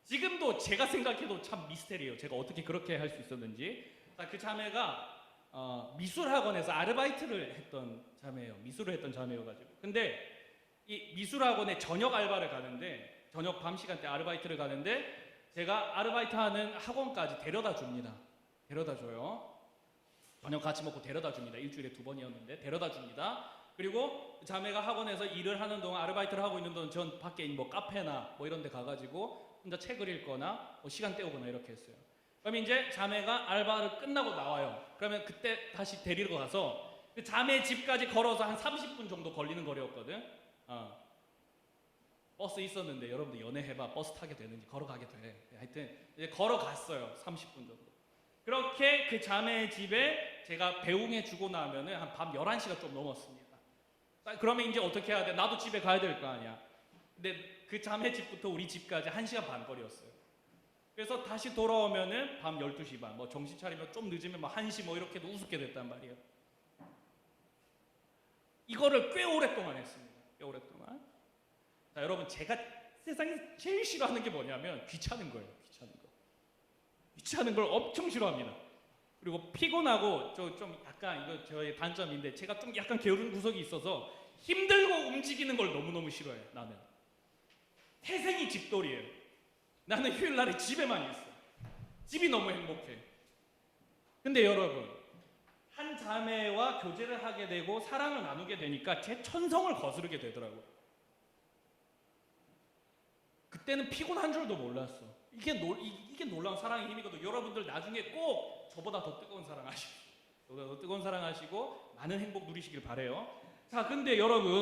지금도 제가 생각해도 참 미스테리예요. 제가 어떻게 그렇게 할 수 있었는지. 자, 그 자매가 미술학원에서 아르바이트를 했던 자매예요. 미술을 했던 자매여가지고. 근데 이 미술학원에 저녁 알바를 가는데 저녁 밤 시간대 아르바이트를 가는데 제가 아르바이트하는 학원까지 데려다 줍니다. 데려다 줘요. 저녁 같이 먹고 데려다 줍니다. 일주일에 2번이었는데 데려다 줍니다. 그리고 자매가 학원에서 일을 하는 동안 아르바이트를 하고 있는 동안 전 밖에 뭐 카페나 뭐 이런 데 가가지고 혼자 책을 읽거나 뭐 시간 때우거나 이렇게 했어요. 그럼 이제 자매가 알바를 끝나고 나와요. 그러면 그때 다시 데리러 가서 그 자매 집까지 걸어서 한 30분 정도 걸리는 거리였거든. 버스 있었는데 여러분들 연애해봐 버스 타게 되는지 걸어가게 돼. 하여튼 이제 걸어갔어요. 30분 정도. 그렇게 그 자매 집에 제가 배웅해 주고 나면은 한 밤 11시가 좀 넘었습니다. 그러면 이제 어떻게 해야 돼? 나도 집에 가야 될 거 아니야. 근데 그 자매 집부터 우리 집까지 1시간 반 거리였어요. 그래서 다시 돌아오면은 밤 12시 반, 뭐 정신 차리면 좀 늦으면 뭐 1시 뭐 이렇게도 우습게 됐단 말이에요. 이거를 꽤 오랫동안 했습니다. 꽤 오랫동안. 자, 여러분 제가 세상에 제일 싫어하는 게 뭐냐면 귀찮은 거예요. 귀찮은 거. 귀찮은 걸 엄청 싫어합니다. 그리고 피곤하고 좀 약간 이거 저의 단점인데 제가 좀 약간 게으른 구석이 있어서 힘들고 움직이는 걸 너무너무 싫어해요. 나는 태생이 집돌이에요. 나는 휴일날에 집에만 있어. 집이 너무 행복해. 근데 여러분 한 자매와 교제를 하게 되고 사랑을 나누게 되니까 제 천성을 거스르게 되더라고요. 그때는 피곤한 줄도 몰랐어. 이게 놀라운 사랑의 힘이거든요. 여러분들 나중에 꼭 저보다 더 뜨거운 사랑하시고 저보다 더 뜨거운 사랑하시고 많은 행복 누리시길 바래요. 자, 근데 여러분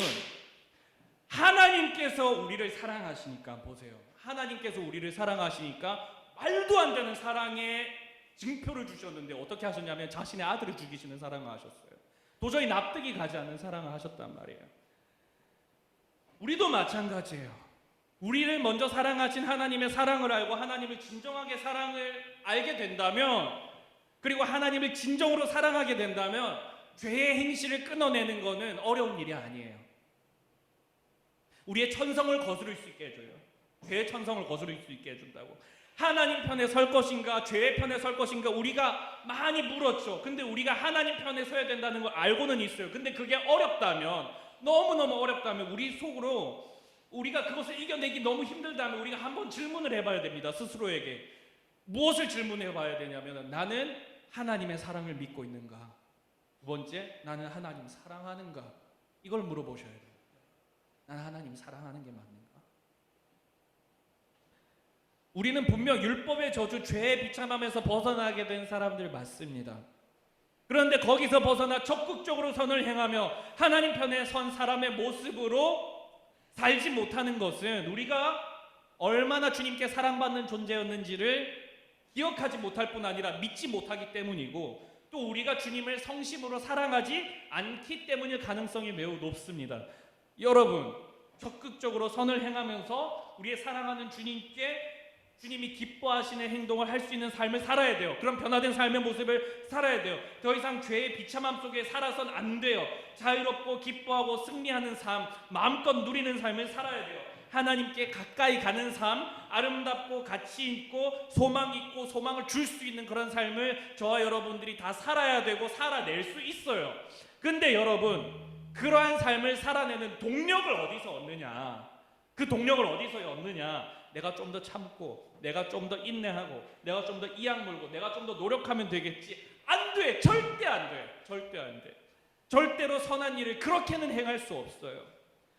하나님께서 우리를 사랑하시니까 보세요. 하나님께서 우리를 사랑하시니까 말도 안 되는 사랑의 증표를 주셨는데 어떻게 하셨냐면 자신의 아들을 죽이시는 사랑을 하셨어요. 도저히 납득이 가지 않는 사랑을 하셨단 말이에요. 우리도 마찬가지예요. 우리를 먼저 사랑하신 하나님의 사랑을 알고 하나님을 진정하게 사랑을 알게 된다면 그리고 하나님을 진정으로 사랑하게 된다면 죄의 행실을 끊어내는 것은 어려운 일이 아니에요. 우리의 천성을 거스를 수 있게 해줘요. 죄의 천성을 거스를 수 있게 해준다고. 하나님 편에 설 것인가 죄의 편에 설 것인가 우리가 많이 물었죠. 근데 우리가 하나님 편에 서야 된다는 걸 알고는 있어요. 근데 그게 어렵다면 너무너무 어렵다면 우리 속으로 우리가 그것을 이겨내기 너무 힘들다면 우리가 한번 질문을 해봐야 됩니다. 스스로에게. 무엇을 질문해 봐야 되냐면 나는 하나님의 사랑을 믿고 있는가? 두 번째, 나는 하나님 사랑하는가? 이걸 물어보셔야 돼요. 나는 하나님 사랑하는 게 맞는가? 우리는 분명 율법의 저주, 죄의 비참함에서 벗어나게 된 사람들 맞습니다. 그런데 거기서 벗어나 적극적으로 선을 행하며 하나님 편에 선 사람의 모습으로 살지 못하는 것은 우리가 얼마나 주님께 사랑받는 존재였는지를 기억하지 못할 뿐 아니라 믿지 못하기 때문이고 또 우리가 주님을 성심으로 사랑하지 않기 때문일 가능성이 매우 높습니다. 여러분, 적극적으로 선을 행하면서 우리의 사랑하는 주님이 기뻐하시는 행동을 할 수 있는 삶을 살아야 돼요. 그런 변화된 삶의 모습을 살아야 돼요. 더 이상 죄의 비참함 속에 살아선 안 돼요. 자유롭고 기뻐하고 승리하는 삶, 마음껏 누리는 삶을 살아야 돼요. 하나님께 가까이 가는 삶, 아름답고 가치 있고 소망 있고 소망을 줄 수 있는 그런 삶을 저와 여러분들이 다 살아야 되고 살아낼 수 있어요. 근데 여러분, 그러한 삶을 살아내는 동력을 어디서 얻느냐? 그 동력을 어디서 얻느냐? 내가 좀 더 참고, 내가 좀 더 인내하고, 내가 좀 더 이악 물고, 내가 좀 더 노력하면 되겠지. 안 돼! 절대 안 돼! 절대 안 돼! 절대로 선한 일을 그렇게는 행할 수 없어요.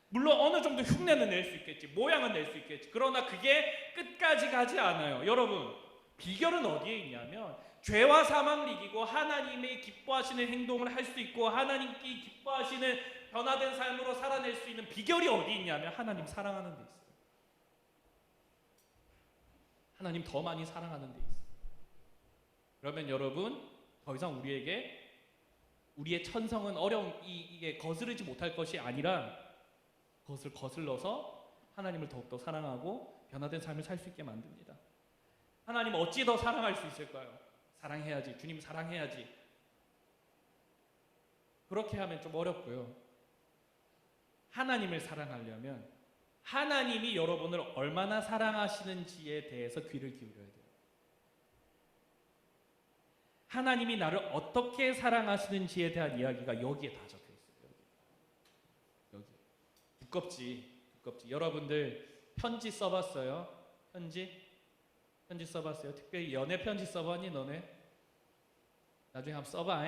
물론 어느 정도 흉내는 낼 수 있겠지, 모양은 낼 수 있겠지. 그러나 그게 끝까지 가지 않아요. 여러분, 비결은 어디에 있냐면 죄와 사망을 이기고 하나님의 기뻐하시는 행동을 할 수 있고 하나님께 기뻐하시는 변화된 삶으로 살아낼 수 있는 비결이 어디 있냐면 하나님 사랑하는 데 있어요. 하나님 더 많이 사랑하는 데 있어요. 그러면 여러분 더 이상 우리에게 우리의 천성은 이게 거스르지 못할 것이 아니라 그것을 거슬러서 하나님을 더욱더 사랑하고 변화된 삶을 살 수 있게 만듭니다. 하나님 어찌 더 사랑할 수 있을까요? 사랑해야지. 주님 사랑해야지. 그렇게 하면 좀 어렵고요. 하나님을 사랑하려면 하나님이 여러분을 얼마나 사랑하시는지에 대해서 귀를 기울여야 돼요. 하나님이 나를 어떻게 사랑하시는지에 대한 이야기가 여기에 다 적혀 있어요. 여기. 두껍지. 여러분들 편지 써봤어요? 편지 써봤어요? 특별히 연애 편지 써봤니 너네? 나중에 한번 써봐.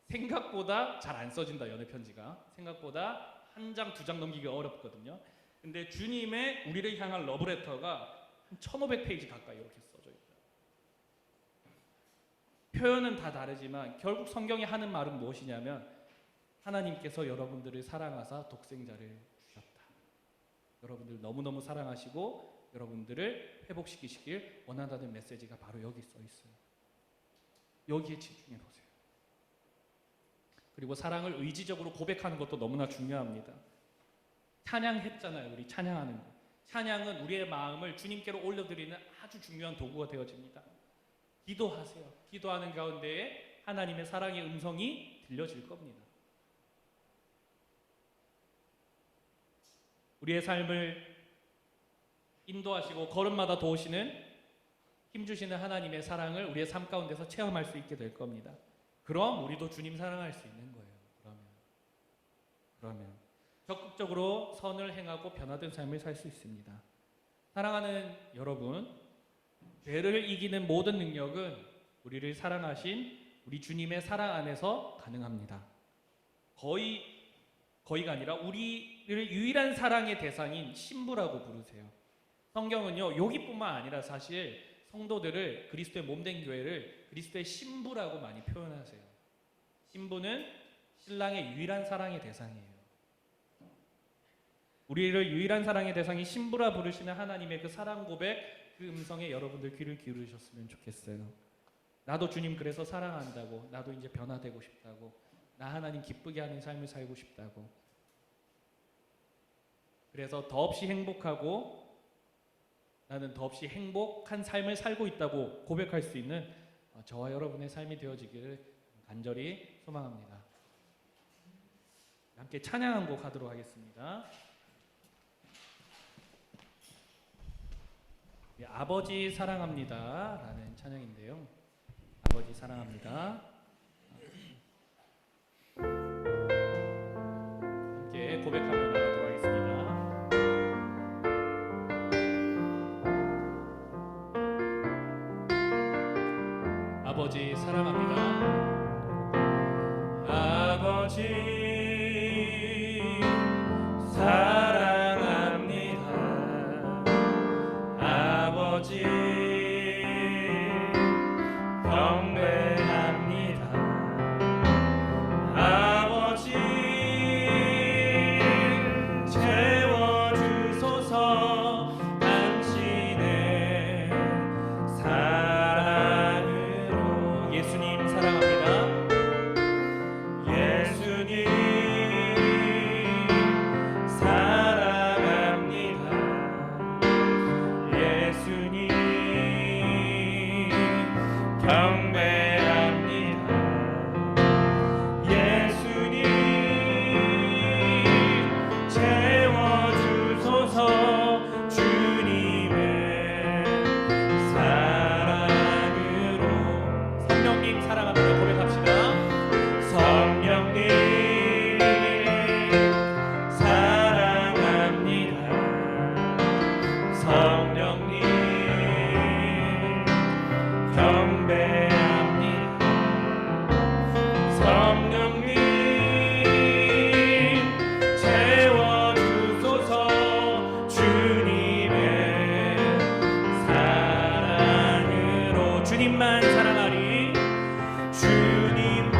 생각보다 잘 안 써진다. 연애 편지가 생각보다 한 장, 두 장 넘기기가 어렵거든요. 근데 주님의 우리를 향한 러브레터가 한 1500페이지 가까이 이렇게 써져 있어요. 표현은 다 다르지만 결국 성경이 하는 말은 무엇이냐면 하나님께서 여러분들을 사랑하사 독생자를 주셨다. 여러분들 너무너무 사랑하시고 여러분들을 회복시키시길 원한다는 메시지가 바로 여기 써 있어요. 여기에 집중해 보세요. 그리고 사랑을 의지적으로 고백하는 것도 너무나 중요합니다. 찬양했잖아요. 우리 찬양하는 거. 찬양은 우리의 마음을 주님께로 올려드리는 아주 중요한 도구가 되어집니다. 기도하세요. 기도하는 가운데에 하나님의 사랑의 음성이 들려질 겁니다. 우리의 삶을 인도하시고 걸음마다 도우시는 힘주시는 하나님의 사랑을 우리의 삶 가운데서 체험할 수 있게 될 겁니다. 그럼 우리도 주님 사랑할 수 있는 거예요. 그러면 적극적으로 선을 행하고 변화된 삶을 살 수 있습니다. 사랑하는 여러분, 죄를 이기는 모든 능력은 우리를 사랑하신 우리 주님의 사랑 안에서 가능합니다. 거의가 아니라 우리를 유일한 사랑의 대상인 신부라고 부르세요. 성경은요, 여기뿐만 아니라 사실 성도들을 그리스도의 몸된 교회를 그리스도의 신부라고 많이 표현하세요. 신부는 신랑의 유일한 사랑의 대상이에요. 우리를 유일한 사랑의 대상이 신부라 부르시는 하나님의 그 사랑 고백, 그 음성에 여러분들 귀를 기울이셨으면 좋겠어요. 나도 주님 그래서 사랑한다고, 나도 이제 변화되고 싶다고, 나 하나님 기쁘게 하는 삶을 살고 싶다고, 그래서 더없이 행복하고 나는 더없이 행복한 삶을 살고 있다고 고백할 수 있는 저와 여러분의 삶이 되어지기를 간절히 소망합니다. 함께 찬양 한 곡 하도록 하겠습니다. 아버지 사랑합니다 라는 찬양인데요. 아버지 사랑합니다. 함께 고백하며 나가도록 하겠습니다. 아버지 사랑합니다. 아버지 사랑합니다. 아버지 경배합니다. 아버지 채워주소서 당신의 사랑으로. 예수님 사랑합니다. 예수님 사랑합니다. 예수님 경배합니다. 예수님 채워주소서 주님의 사랑으로. 성령님 사랑합니다. 고백합시다. 성령님 사랑합니다. 성령님 경배합니다. 성령님 채워주소서 주님의 사랑으로. 주님만 사랑하리. 주님만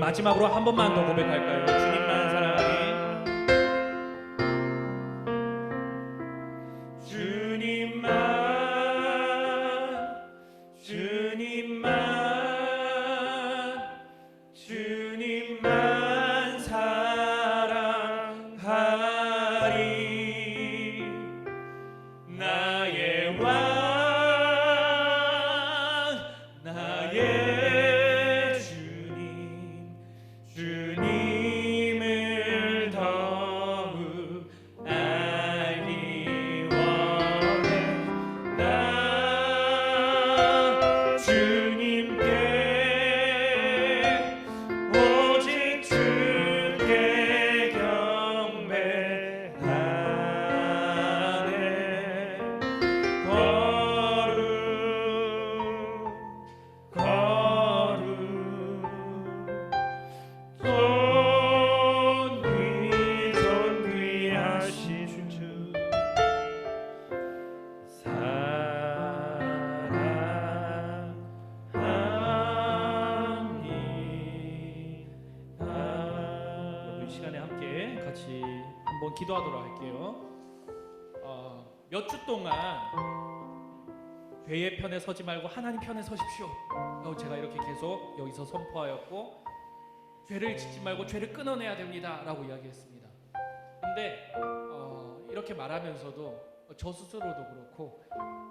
마지막으로 한 번만 더 고백할까요? 주님만 사랑하니. 주님만 사랑하리. 나의 왕 나의 주님을 더욱 알기 원해. 나 주님께 오직 주께 경배하네. 거룩 존귀하신 주 사랑합니다. 여러분, 이 시간에 함께 같이 한번 기도하도록 할게요. 몇 주 동안 죄의 편에 서지 말고 하나님 편에 서십시오. 제가 이렇게 계속 여기서 선포하였고, 죄를 짓지 말고 죄를 끊어내야 됩니다 라고 이야기했습니다. 근데 이렇게 말하면서도 저 스스로도 그렇고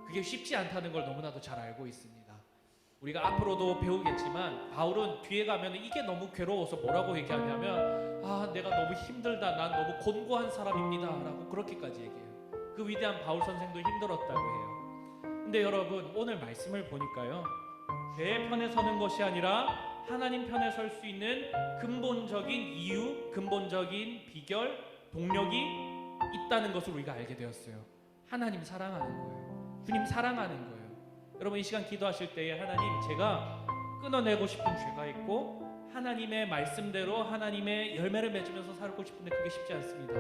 그게 쉽지 않다는 걸 너무나도 잘 알고 있습니다. 우리가 앞으로도 배우겠지만 바울은 뒤에 가면 이게 너무 괴로워서 뭐라고 얘기하냐면, 내가 너무 힘들다, 난 너무 곤고한 사람입니다 라고 그렇게까지 얘기해요. 그 위대한 바울 선생도 힘들었다고 해요. 근데 여러분, 오늘 말씀을 보니까요, 죄의 편에 서는 것이 아니라 하나님 편에 설 수 있는 근본적인 이유, 근본적인 비결, 동력이 있다는 것을 우리가 알게 되었어요. 하나님 사랑하는 거예요. 주님 사랑하는 거예요. 여러분, 이 시간 기도하실 때에 하나님, 제가 끊어내고 싶은 죄가 있고 하나님의 말씀대로 하나님의 열매를 맺으면서 살고 싶은데 그게 쉽지 않습니다.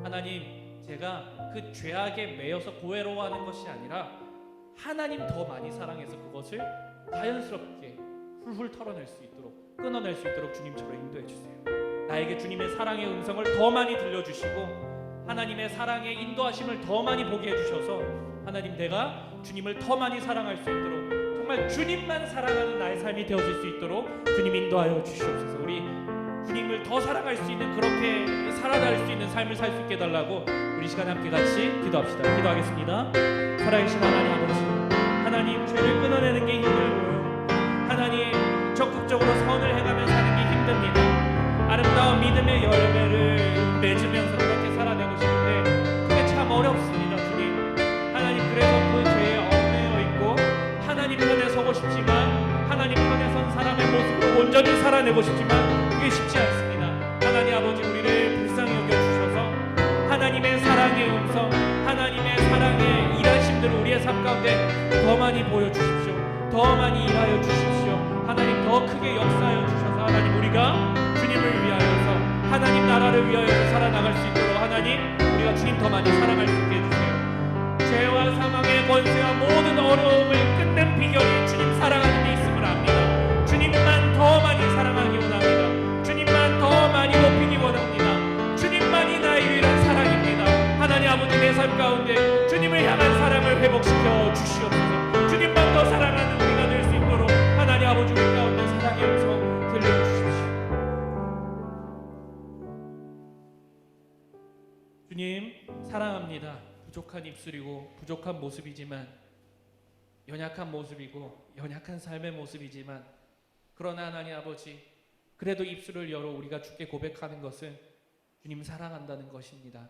하나님, 제가 그 죄악에 매여서 고외로워하는 것이 아니라 하나님 더 많이 사랑해서 그것을 자연스럽게 훌훌 털어낼 수 있도록, 끊어낼 수 있도록 주님처럼 인도해 주세요. 나에게 주님의 사랑의 음성을 더 많이 들려주시고 하나님의 사랑의 인도하심을 더 많이 보게 해주셔서 하나님, 내가 주님을 더 많이 사랑할 수 있도록, 정말 주님만 사랑하는 나의 삶이 되어질 수 있도록 주님 인도하여 주시옵소서. 우리 주님을 더 사랑할 수 있는, 그렇게 살아갈 수 있는 삶을 살 수 있게 해달라고 우리 시간에 함께 같이 기도합시다. 기도하겠습니다. 살아계신 하나님 아버지, 하나님, 죄를 끊어내는 게 힘들고요, 하나님, 적극적으로 선을 해가며 사는 게 힘듭니다. 아름다운 믿음의 열매를 맺으면서 그렇게 살아내고 싶은데 그게 참 어렵습니다. 주님, 하나님, 그래서 그 죄에 얽매여 있고 하나님 편에 서고 싶지만, 하나님 편에 선 사람의 모습으로 온전히 살아내고 싶지만 그게 쉽지 않습니다. 하나님 아버지, 우리를 불쌍히 여겨주셔서 하나님의 사랑의 음성, 하나님의 사랑의 일하심들을 우리의 삶 가운데 더 많이 보여주십시오. 더 많이 일하여 주십시오. 하나님, 더 크게 역사하여 주셔서 하나님, 우리가 주님을 위하여서, 하나님 나라를 위하여서 살아나갈 수 있도록 하나님, 우리가 주님 더 많이 사랑할 수 있게 해주세요. 죄와 사망의 권세와 모든 어려움을 끊는 비결이 주님 사랑하는 데 있음을 압니다. 주님만 더 많이 사랑하기 원합니다. 주님만 더 많이 높이기 원합니다. 주님만이 나의 유일한 사랑입니다. 하나님 아버지, 내 삶 가운데 주님을 향한 사랑을 회복시켜 주시옵소서. 주님만 더 사랑하는 우리가 될 수 있도록 하나님 아버지, 우리 가운데 사랑의 음성 들려주십시오. 주님 사랑합니다. 부족한 입술이고 부족한 모습이지만, 연약한 모습이고 연약한 삶의 모습이지만, 그러나 하나님 아버지, 그래도 입술을 열어 우리가 주께 고백하는 것은 주님 사랑한다는 것입니다.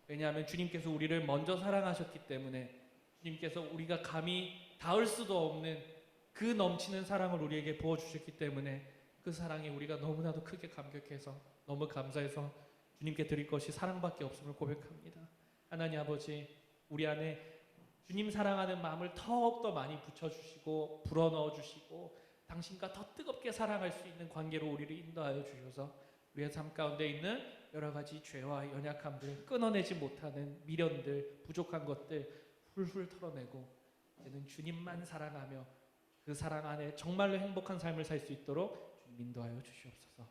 왜냐하면 주님께서 우리를 먼저 사랑하셨기 때문에, 주님께서 우리가 감히 닿을 수도 없는 그 넘치는 사랑을 우리에게 부어주셨기 때문에 그 사랑에 우리가 너무나도 크게 감격해서, 너무 감사해서 주님께 드릴 것이 사랑밖에 없음을 고백합니다. 하나님 아버지, 우리 안에 주님 사랑하는 마음을 더욱더 많이 붙여주시고 불어넣어주시고 당신과 더 뜨겁게 사랑할 수 있는 관계로 우리를 인도하여 주셔서 우리의 삶 가운데 있는 여러 가지 죄와 연약함들, 끊어내지 못하는 미련들, 부족한 것들 훌훌 털어내고 이제는 주님만 사랑하며 그 사랑 안에 정말로 행복한 삶을 살 수 있도록 주님 인도하여 주시옵소서.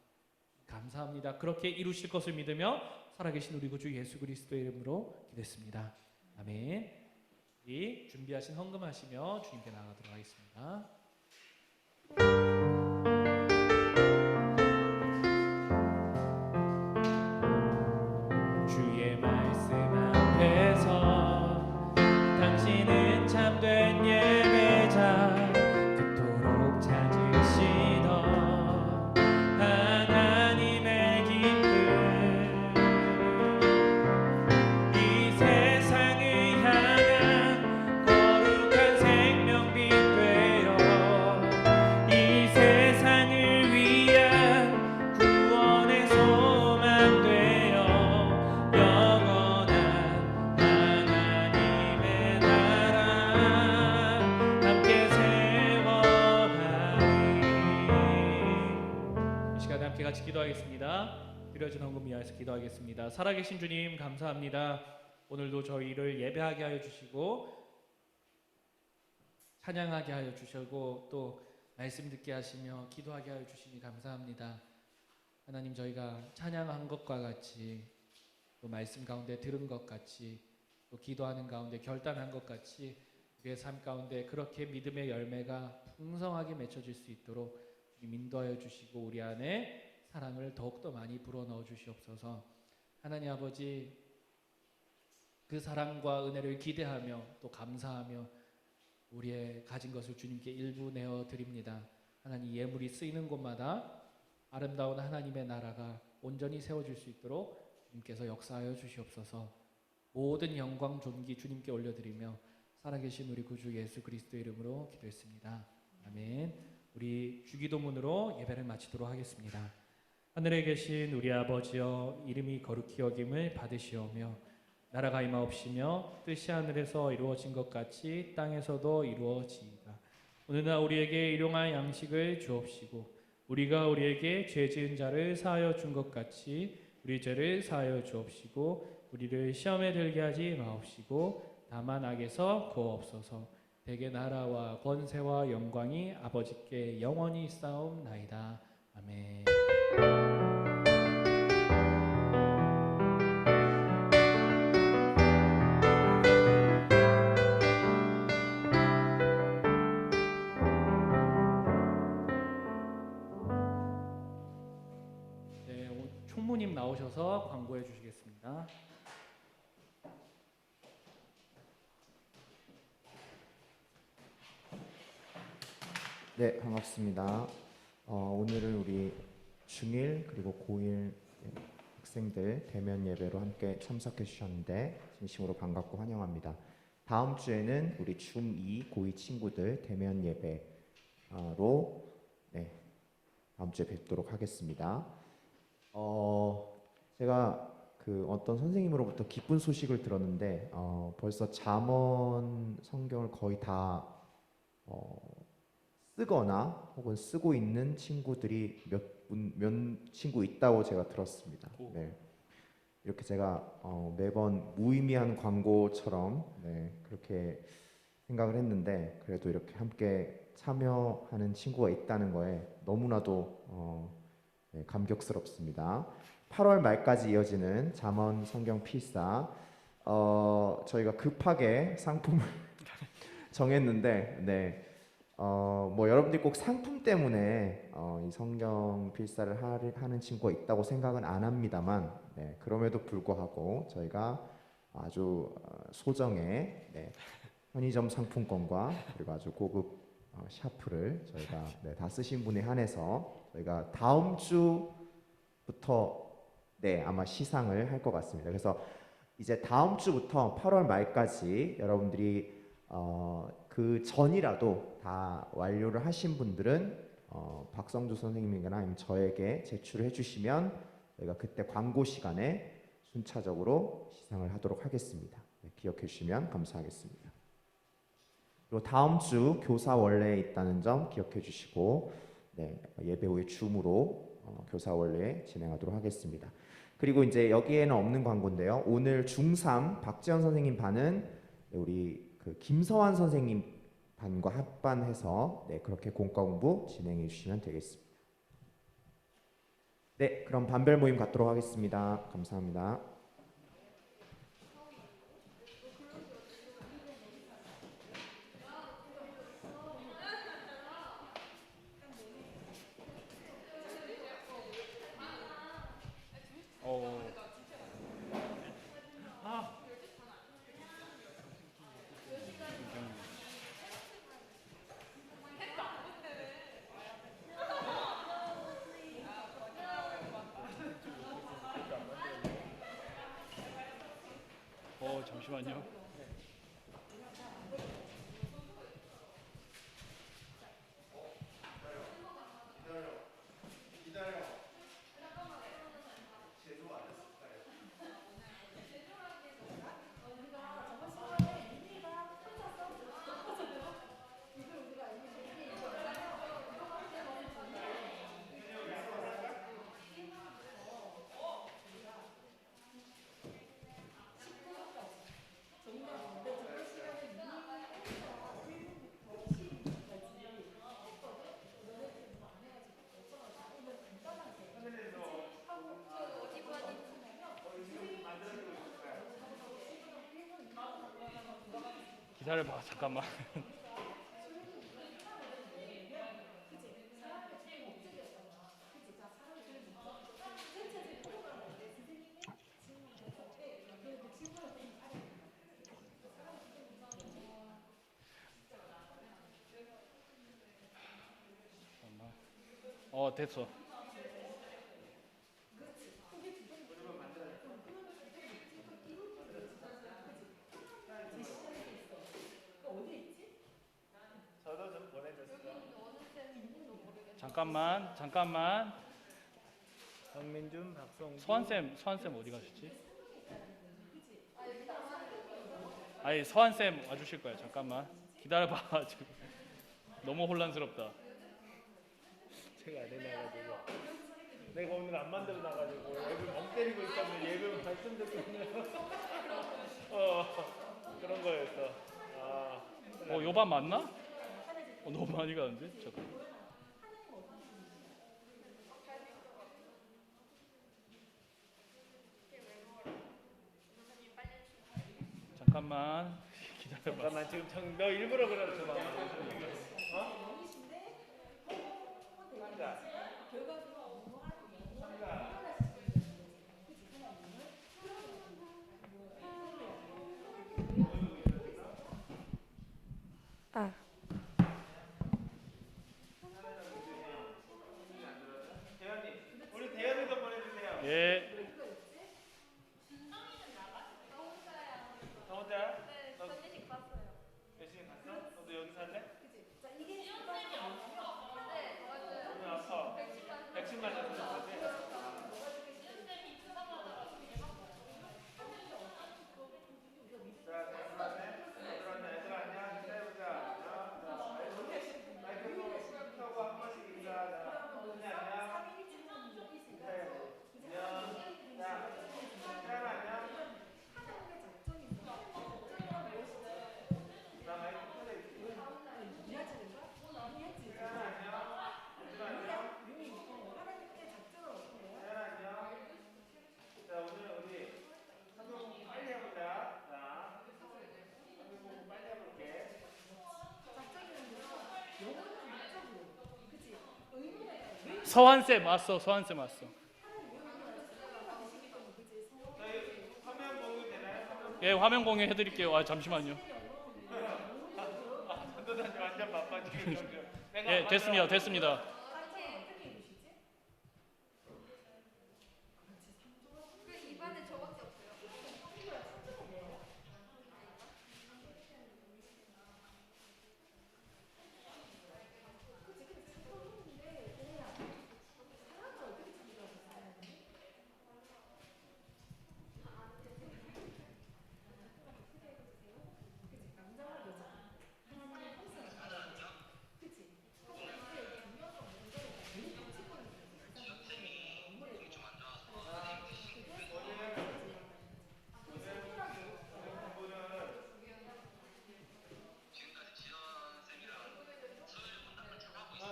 감사합니다. 그렇게 이루실 것을 믿으며 살아계신 우리 구주 예수 그리스도의 이름으로 기도했습니다. 아멘. 우리 준비하신 헌금하시며 주님께 나아가도록 하겠습니다. 주의 말씀 앞에서 당신은 참된 예배자 그토록 찾으시던 하나님의 기쁨 이 세상을 향한 거룩한 생명빛 되어 이 세상을 위한 구원의 소망 되어 영원한 하나님의 나라 함께 세워가리. 이 시간에 함께 같이 기도하겠습니다. 드려진 헌금 위하여서 기도하겠습니다. 살아계신 주님 감사합니다. 오늘도 저희를 예배하게 하여 주시고 찬양하게 하여 주시고 또 말씀 듣게 하시며 기도하게 하여 주시니 감사합니다. 하나님, 저희가 찬양한 것과 같이 또 말씀 가운데 들은 것 같이 또 기도하는 가운데 결단한 것 같이 우리의 삶 가운데 그렇게 믿음의 열매가 풍성하게 맺혀질 수 있도록 주님 인도하여 주시고 우리 안에 사랑을 더욱더 많이 불어넣어 주시옵소서. 하나님 아버지, 그 사랑과 은혜를 기대하며 또 감사하며 우리의 가진 것을 주님께 일부 내어 드립니다. 하나님, 예물이 쓰이는 곳마다 아름다운 하나님의 나라가 온전히 세워질 수 있도록 주님께서 역사하여 주시옵소서. 모든 영광 존귀 주님께 올려드리며 살아계신 우리 구주 예수 그리스도의 이름으로 기도했습니다. 아멘. 우리 주기도문으로 예배를 마치도록 하겠습니다. 하늘에 계신 우리 아버지여, 이름이 거룩히 여김을 받으시오며 나라가 임하옵시며 뜻이 하늘에서 이루어진 것 같이 땅에서도 이루어지이다. 오늘날 우리에게 일용할 양식을 주옵시고 우리가 우리에게 죄 지은 자를 사하여 준 것 같이 우리 죄를 사하여 주옵시고 우리를 시험에 들게 하지 마옵시고 다만 악에서 구하옵소서. 대개 나라와 권세와 영광이 아버지께 영원히 있사옵나이다. 아멘. 총무님 나오셔서 광고해 주시겠습니다. 네, 반갑습니다. 오늘은 우리 중1 그리고 고1 학생들 대면 예배로 함께 참석해 주셨는데 진심으로 반갑고 환영합니다. 다음 주에는 우리 중2, 고2 친구들 대면 예배로 다음 주에 뵙도록 하겠습니다. 제가 그 어떤 선생님으로부터 기쁜 소식을 들었는데 벌써 잠언 성경을 거의 다 쓰거나 혹은 쓰고 있는 친구들이 몇 친구 있다고 제가 들었습니다. 네. 이렇게 제가 매번 무의미한 광고처럼 그렇게 생각을 했는데 그래도 이렇게 함께 참여하는 친구가 있다는 거에 너무나도 감격스럽습니다. 8월 말까지 이어지는 잠언 성경 필사 저희가 급하게 상품을 정했는데 뭐 여러분들이 꼭 상품 때문에 이 성경 필사를 하는 친구가 있다고 생각은 안 합니다만 그럼에도 불구하고 저희가 아주 소정의 편의점 상품권과 그리고 아주 고급 샤프를 저희가 다 쓰신 분에 한해서 저희가 다음 주부터 아마 시상을 할 것 같습니다. 그래서 이제 다음 주부터 8월 말까지 여러분들이 그 전이라도 다 완료를 하신 분들은 박성주 선생님이나 아니면 저에게 제출을 해주시면 저희가 그때 광고 시간에 순차적으로 시상을 하도록 하겠습니다. 기억해 주시면 감사하겠습니다. 그리고 다음 주 교사 원래에 있다는 점 기억해 주시고 예배 후에 줌으로 교사 원래 진행하도록 하겠습니다. 그리고 이제 여기에는 없는 광고인데요. 오늘 중3 박지현 선생님 반은 우리 그 김서환 선생님 반과 합반해서 그렇게 공과 공부 진행해 주시면 되겠습니다. 네, 그럼 반별 모임 갖도록 하겠습니다. 감사합니다. 어, 잠시만요. 기다려봐, 잠깐만. 됐어. 저도 좀 보내줬어요. 잠깐만. 정민준, 박성구. 서한쌤 어디 가셨지? 아니, 서한쌤 와주실 거야. 잠깐만. 기다려봐. 지금 너무 혼란스럽다. 제가 안 해놔가지고 내가 오늘 안 만들어 놔가지고 애들 멍 때리고 있다면 예금 말씀 듣고 그런 거였어. 요반 맞나? 너무 많이 가는데? 잠깐만 기다려봐. 잠깐만 지금 너 일부러 그러는 거 우리 대현이도 보내주세요. 예. 너 혼자? 너 몇시 갔어? 너도 여기 살래? 오늘 아파. 백신 맞았어. 서한쌤 왔어. 화면 공유 되나요? 예, 화면 공유 해드릴게요. 잠시만요. 전도사님 완전 바빠 지금. 예, 됐습니다.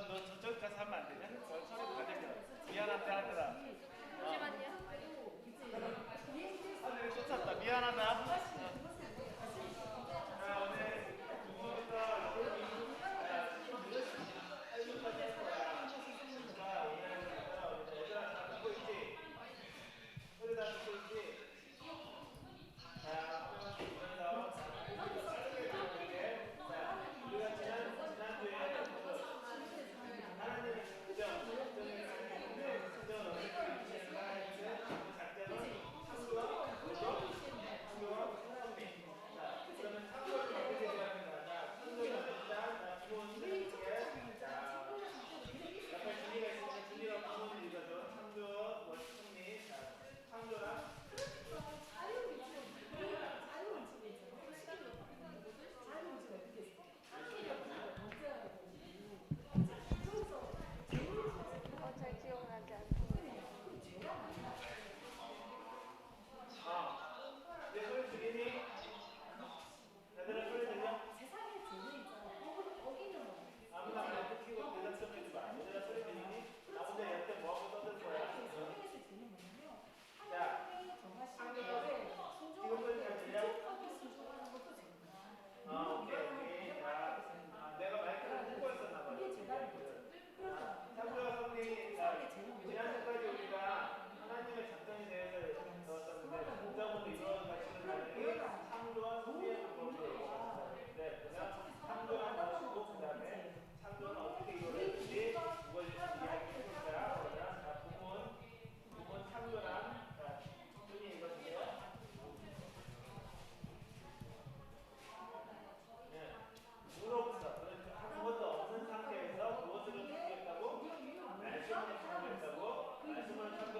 너 저쪽 가서 하면 안 되냐? 소리 다 들려. 미안한데 하더라. 말씀을